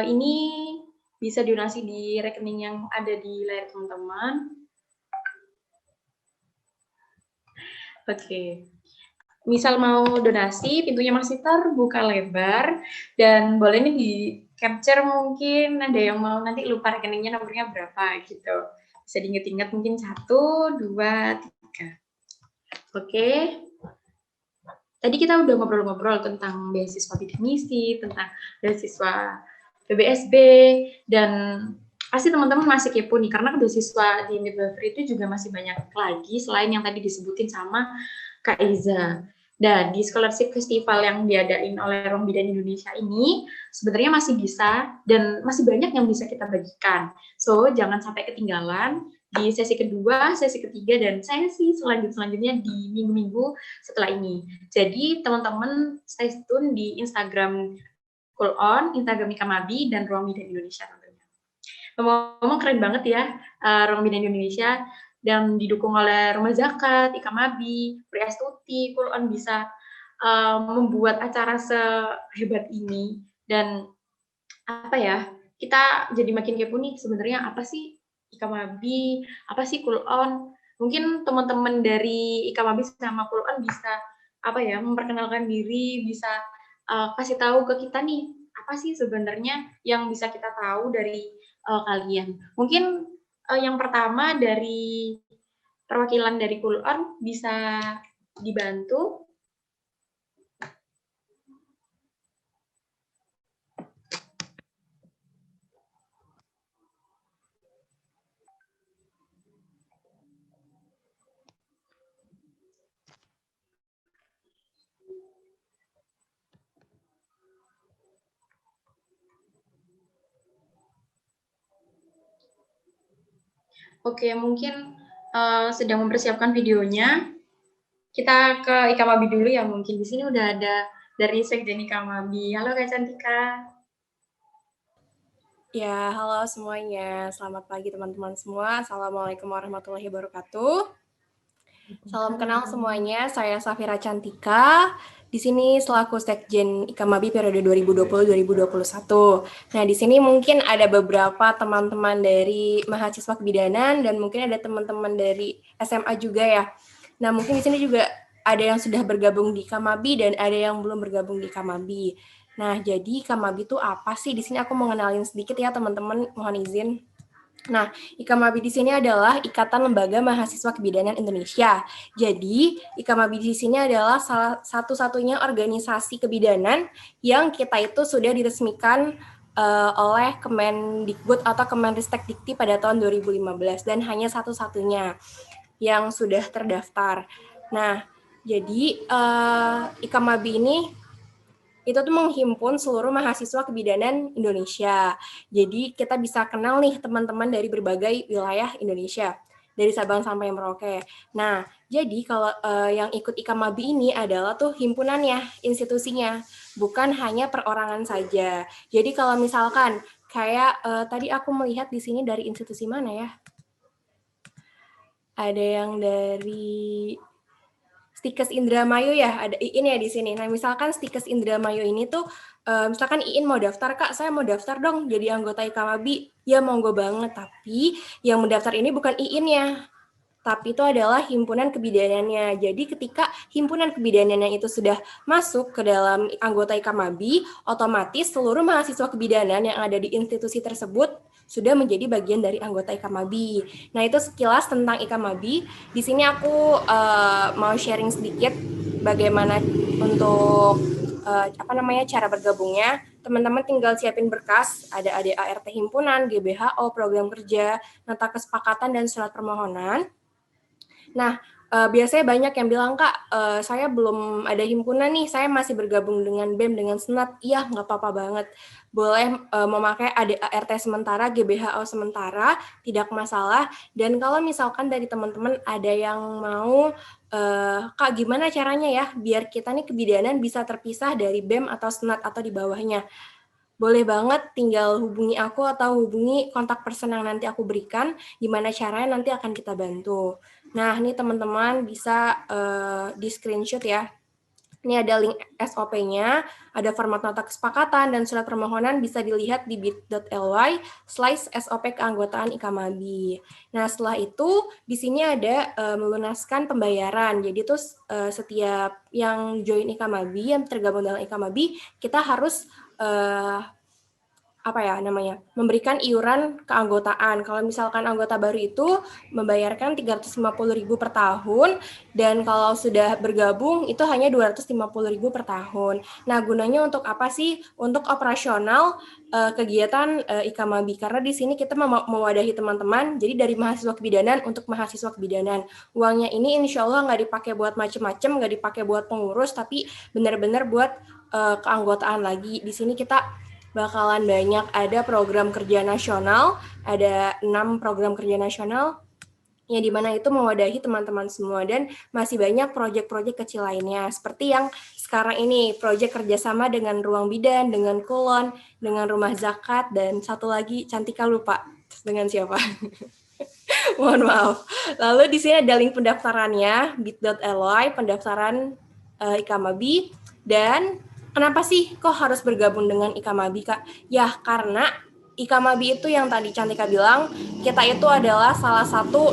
Ini bisa donasi di rekening yang ada di layar teman-teman. Oke. Misal mau donasi, pintunya masih terbuka lebar, dan boleh nih di capture mungkin, ada yang mau nanti lupa rekeningnya nomornya berapa gitu. Bisa diinget-inget mungkin 1, 2, 3. Oke. Tadi kita udah ngobrol-ngobrol tentang beasiswa bidik misi, tentang beasiswa PBSB, dan pasti teman-teman masih kepo nih, karena beasiswa di midwifery itu juga masih banyak lagi selain yang tadi disebutin sama Kak Iza. Dan di scholarship festival yang diadain oleh Ruang Bidan Indonesia ini sebenarnya masih bisa dan masih banyak yang bisa kita bagikan. So, jangan sampai ketinggalan di sesi kedua, sesi ketiga, dan sesi selanjutnya di minggu-minggu setelah ini. Jadi, teman-teman stay tune di Instagram Cool On, Instagram Ikamabi, dan Ruang Bidan Indonesia tentunya. Ngomong-ngomong keren banget ya, Ruang Bidan Indonesia, dan didukung oleh Rumah Zakat, Ikamabi, Priastuti, Cool On bisa membuat acara sehebat ini. Dan kita jadi makin kepo nih, sebenarnya apa sih Ikamabi, apa sih Cool On? Mungkin teman-teman dari Ikamabi sama Cool On bisa memperkenalkan diri, bisa kasih tahu ke kita nih, apa sih sebenarnya yang bisa kita tahu dari kalian. Mungkin yang pertama dari perwakilan dari Cool On bisa dibantu. Oke, mungkin sedang mempersiapkan videonya. Kita ke Ikamabi dulu ya, mungkin di sini udah ada dari Sekjen Ikamabi. Halo Kak Cantika. Ya, halo semuanya. Selamat pagi teman-teman semua. Assalamualaikum warahmatullahi wabarakatuh. Salam kenal semuanya. Saya Safira Cantika. Di sini selaku Sekjen Ikamabi periode 2020-2021. Nah, di sini mungkin ada beberapa teman-teman dari mahasiswa kebidanan dan mungkin ada teman-teman dari SMA juga ya. Nah, mungkin di sini juga ada yang sudah bergabung di Ikamabi dan ada yang belum bergabung di Ikamabi. Nah, jadi Ikamabi itu apa sih? Di sini aku mau ngenalin sedikit ya teman-teman, mohon izin. Nah, Ikamabi di sini adalah Ikatan Lembaga Mahasiswa Kebidanan Indonesia. Jadi, Ikamabi di sini adalah salah satu-satunya organisasi kebidanan yang kita itu sudah diresmikan oleh Kemendikbud atau Kemenristek-Dikti pada tahun 2015 dan hanya satu-satunya yang sudah terdaftar. Nah, jadi Ikamabi ini itu tuh menghimpun seluruh mahasiswa kebidanan Indonesia. Jadi kita bisa kenal nih teman-teman dari berbagai wilayah Indonesia, dari Sabang sampai Merauke. Nah, jadi kalau yang ikut Ikamabi ini adalah tuh himpunannya, institusinya, bukan hanya perorangan saja. Jadi kalau misalkan kayak tadi aku melihat di sini dari institusi mana ya? Ada yang dari Stikes Indramayu ya, ada IIN ya di sini. Nah, misalkan Stikes Indramayu ini tuh, misalkan IIN mau daftar, Kak, saya mau daftar dong jadi anggota Ikamabi. Ya, monggo banget. Tapi yang mendaftar ini bukan IIN-nya, tapi itu adalah himpunan kebidanannya. Jadi ketika himpunan kebidanannya itu sudah masuk ke dalam anggota Ikamabi, otomatis seluruh mahasiswa kebidanan yang ada di institusi tersebut sudah menjadi bagian dari anggota Ikamabi. Nah, itu sekilas tentang Ikamabi. Di sini aku mau sharing sedikit bagaimana untuk cara bergabungnya, teman-teman tinggal siapin berkas, ada ADART himpunan, GBHO, program kerja, nota kesepakatan, dan surat permohonan. Nah, biasanya banyak yang bilang, Kak, saya belum ada himpunan nih, saya masih bergabung dengan BEM, dengan Senat. Iya, nggak apa-apa banget. Boleh memakai ADART sementara, GBHO sementara, tidak masalah. Dan kalau misalkan dari teman-teman ada yang mau, Kak, gimana caranya ya, biar kita nih kebidanan bisa terpisah dari BEM atau Senat atau di bawahnya. Boleh banget, tinggal hubungi aku atau hubungi kontak person yang nanti aku berikan, gimana caranya nanti akan kita bantu. Nah, ini teman-teman bisa di screenshot ya. Ini ada link SOP-nya, ada format nota kesepakatan, dan surat permohonan bisa dilihat di bit.ly/SOP keanggotaan IKAMABI. Nah, setelah itu, di sini ada melunaskan pembayaran. Jadi itu setiap yang join IKAMABI, yang tergabung dalam IKAMABI, kita harus memberikan iuran keanggotaan. Kalau misalkan anggota baru itu membayarkan 350.000 per tahun, dan kalau sudah bergabung itu hanya 250.000 per tahun. Nah, gunanya untuk apa sih? Untuk operasional kegiatan IKAMABI, karena di sini kita mewadahi teman-teman, jadi dari mahasiswa kebidanan untuk mahasiswa kebidanan. Uangnya ini insya Allah nggak dipakai buat macem-macem, nggak dipakai buat pengurus, tapi benar-benar buat keanggotaan lagi. Di sini kita bakalan banyak ada program kerja nasional, ada 6 program kerja nasional, yang dimana itu mewadahi teman-teman semua, dan masih banyak proyek-proyek kecil lainnya, seperti yang sekarang ini, proyek kerjasama dengan Ruang Bidan, dengan Kulon, dengan Rumah Zakat, dan satu lagi, Cantika lupa, dengan siapa? Mohon maaf. Lalu di sini ada link pendaftarannya, bit.ly, pendaftaran IKAMABI, dan kenapa sih kok harus bergabung dengan IKAMABI, Kak? Ya, karena IKAMABI itu yang tadi Cantika bilang, kita itu adalah salah satu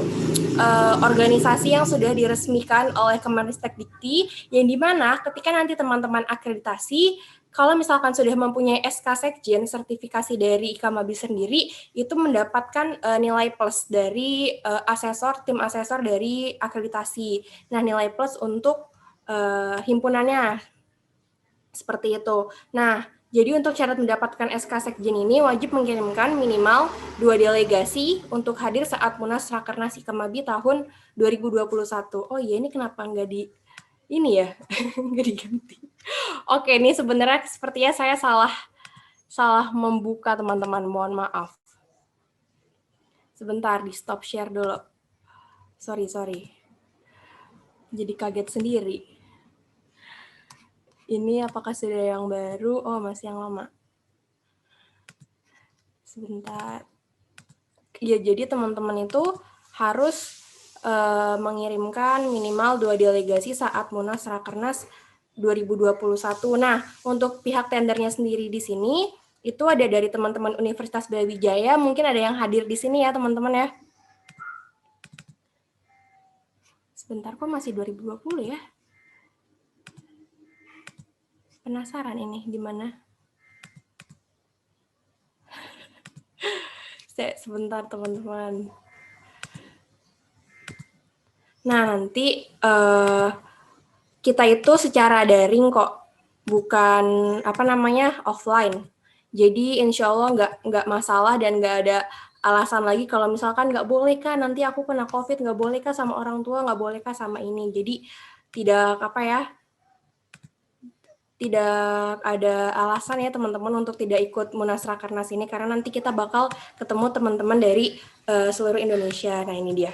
organisasi yang sudah diresmikan oleh Kemenristek-Dikti, yang dimana ketika nanti teman-teman akreditasi, kalau misalkan sudah mempunyai SK Sekjen, sertifikasi dari IKAMABI sendiri, itu mendapatkan nilai plus dari tim asesor dari akreditasi. Nah, nilai plus untuk himpunannya. Seperti itu. Nah, jadi untuk syarat mendapatkan SK Sekjen ini wajib mengirimkan minimal 2 delegasi untuk hadir saat Munas Rakernas IKAMABI tahun 2021. Oh iya, ini kenapa nggak ini ya? Nggak diganti. Oke, ini sebenarnya sepertinya saya salah membuka, teman-teman. Mohon maaf. Sebentar, di stop share dulu. Sorry. Jadi kaget sendiri. Ini apakah sudah yang baru? Oh, masih yang lama. Sebentar. Ya, jadi teman-teman itu harus mengirimkan minimal 2 delegasi saat Munas Rakernas 2021. Nah, untuk pihak tendernya sendiri di sini, itu ada dari teman-teman Universitas Brawijaya, mungkin ada yang hadir di sini ya, teman-teman ya. Sebentar, kok masih 2020 ya? Penasaran ini di mana? Sebentar, teman-teman. Nah, nanti kita itu secara daring kok, bukan offline. Jadi insya Allah nggak masalah dan nggak ada alasan lagi kalau misalkan nggak boleh kah nanti aku kena COVID, nggak boleh kah sama orang tua, nggak boleh kah sama ini. Jadi tidak tidak ada alasan ya teman-teman untuk tidak ikut Munas Rakernas ini, karena nanti kita bakal ketemu teman-teman dari seluruh Indonesia. Nah, ini dia.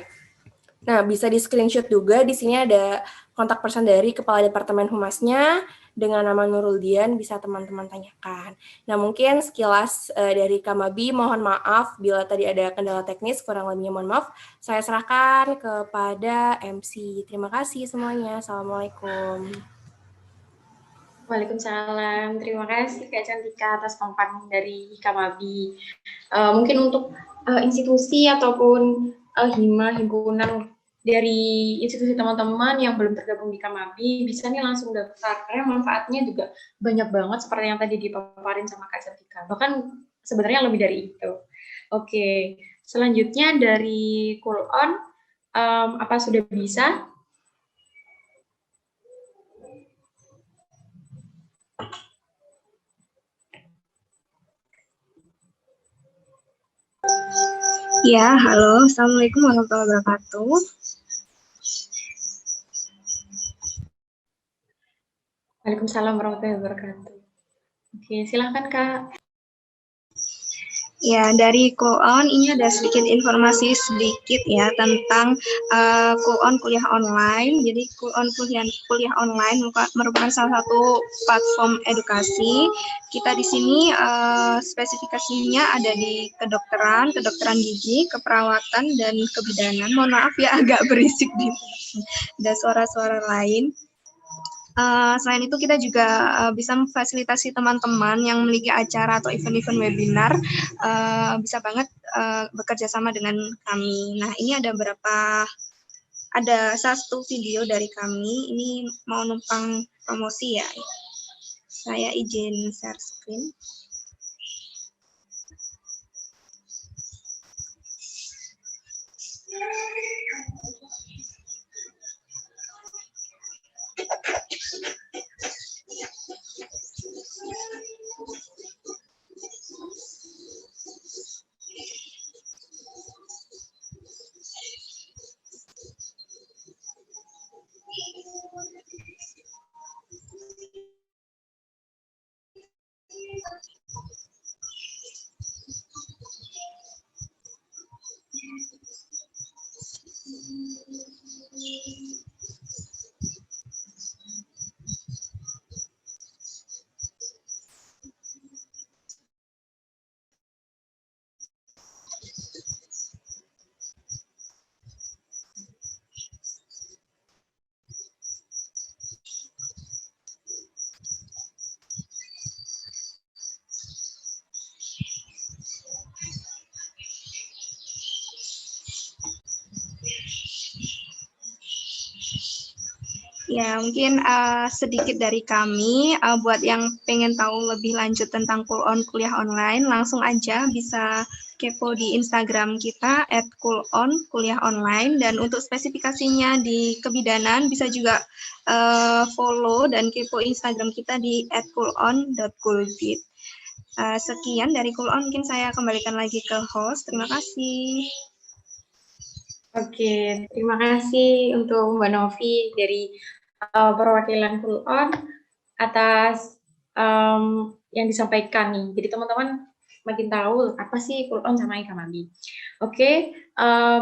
Nah, bisa di screenshot juga, di sini ada kontak person dari Kepala Departemen Humasnya dengan nama Nurul Dian, bisa teman-teman tanyakan. Nah, mungkin sekilas dari IKAMABI, mohon maaf bila tadi ada kendala teknis, kurang lebihnya mohon maaf. Saya serahkan kepada MC. Terima kasih semuanya. Assalamualaikum. Waalaikumsalam. Terima kasih Kak Cantika atas pemaparan dari IKAMABI. Mungkin untuk institusi ataupun himpunan dari institusi teman-teman yang belum tergabung di IKAMABI bisa nih langsung daftar, karena manfaatnya juga banyak banget seperti yang tadi dipaparin sama Kak Cantika. Bahkan sebenarnya lebih dari itu. Oke, selanjutnya dari Kulon, apa sudah bisa? Ya, halo. Assalamualaikum warahmatullahi wabarakatuh. Waalaikumsalam warahmatullahi wabarakatuh. Oke, silahkan Kak. Ya, dari Kulon ini ada sedikit informasi sedikit ya tentang Kulon kuliah online. Jadi Kulon kuliah online merupakan salah satu platform edukasi. Kita di sini spesifikasinya ada di kedokteran gigi, keperawatan dan kebidanan. Mohon maaf ya agak berisik di ada suara-suara lain. Selain itu kita juga bisa memfasilitasi teman-teman yang memiliki acara atau event-event webinar, bisa banget bekerja sama dengan kami. Nah, ini ada satu video dari kami, ini mau numpang promosi ya. Saya izin share screen. Ya, mungkin sedikit dari kami, buat yang pengen tahu lebih lanjut tentang Kulon kuliah online, langsung aja bisa kepo di Instagram kita @kulon_kuliah_online, dan untuk spesifikasinya di kebidanan bisa juga follow dan kepo Instagram kita di @kulon.kulbid. Sekian dari Kulon, mungkin saya kembalikan lagi ke host. Terima kasih. Oke, terima kasih untuk Mbak Novi dari perwakilan Kulon atas yang disampaikan nih. Jadi teman-teman makin tahu apa sih Kulon sama Ikamabi. Oke,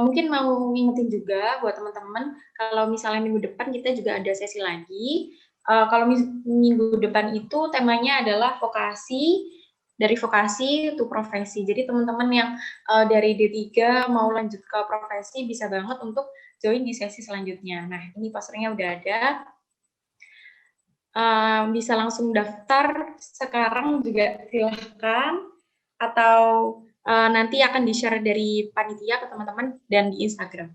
mungkin mau ngingetin juga buat teman-teman kalau misalnya minggu depan kita juga ada sesi lagi. Kalau minggu depan itu temanya adalah dari vokasi to profesi. Jadi teman-teman yang dari D3 mau lanjut ke profesi bisa banget untuk join di sesi selanjutnya. Nah, ini posternya udah ada. Bisa langsung daftar sekarang juga silahkan, atau nanti akan di-share dari panitia ke teman-teman dan di Instagram.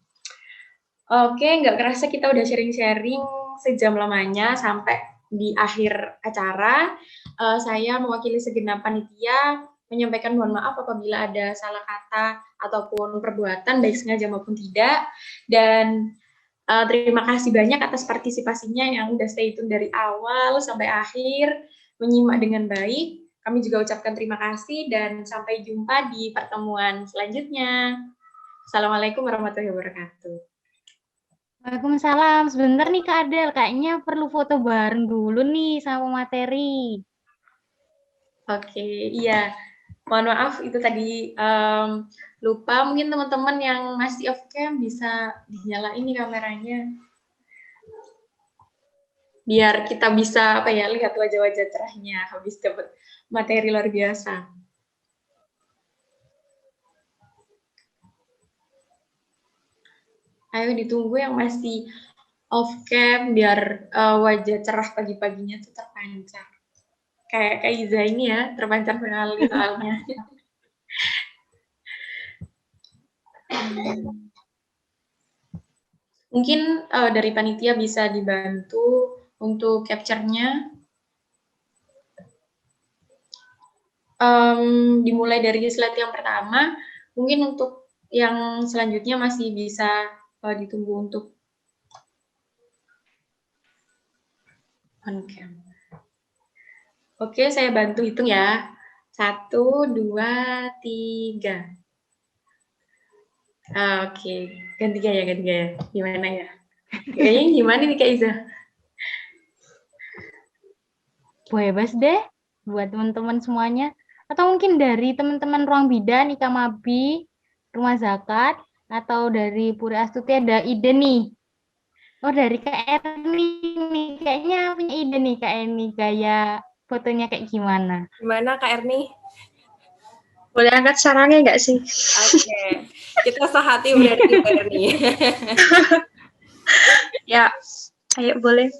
Oke, nggak kerasa kita udah sharing-sharing sejam lamanya sampai di akhir acara. Saya mewakili segenap panitia menyampaikan mohon maaf apabila ada salah kata ataupun perbuatan baik sengaja maupun tidak, dan terima kasih banyak atas partisipasinya yang udah stay tune dari awal sampai akhir, menyimak dengan baik. Kami juga ucapkan terima kasih dan sampai jumpa di pertemuan selanjutnya. Assalamualaikum warahmatullahi wabarakatuh. Waalaikumsalam. Sebentar nih Kak Adel, kayaknya perlu foto bareng dulu nih sama materi. Oke, iya. Mohon maaf itu tadi lupa. Mungkin teman-teman yang masih off cam bisa dinyalain nih kameranya. Biar kita bisa lihat wajah-wajah cerahnya habis dapat materi luar biasa. Ayo ditunggu yang masih off cam biar wajah cerah pagi-paginya tuh terpancar. Kayak Iza ini ya, terpancar sekali soalnya. Mungkin dari panitia bisa dibantu untuk capture-nya. Dimulai dari slide yang pertama, mungkin untuk yang selanjutnya masih bisa ditunggu untuk on cam. Oke, saya bantu hitung ya. 1, 2, 3. Oke, ganti gaya. Gimana ya? Kayaknya gimana nih Kak Iza? Bebas deh buat teman-teman semuanya. Atau mungkin dari teman-teman ruang bidan, Ika Mabi, Rumah Zakat, atau dari Puri Astuti ada ide nih. Oh, dari Kak Erni nih. Kayaknya punya ide nih Kak Erni, gaya fotonya kayak gimana. Gimana Kak Erni? Boleh angkat sarangnya nggak sih? Oke, kita sehati berarti Mbak Erni. Ya, ayo boleh.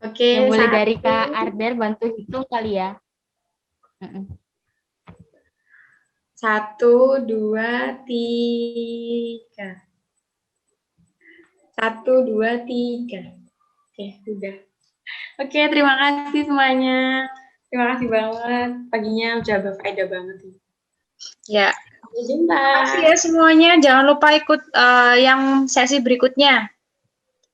Oke, Yang boleh satu. dari Kak Ardel bantu hitung kali ya. 1, 2, 3. 1, 2, 3. Oke, udah. Oke, terima kasih semuanya. Terima kasih banget. Paginya udah berfaedah banget. Ya, Sampai jumpa. terima kasih ya semuanya. Jangan lupa ikut yang sesi berikutnya.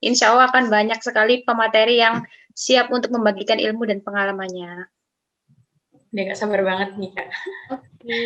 Insya Allah akan banyak sekali pemateri yang siap untuk membagikan ilmu dan pengalamannya. Udah gak sabar banget nih, Kak. Oke.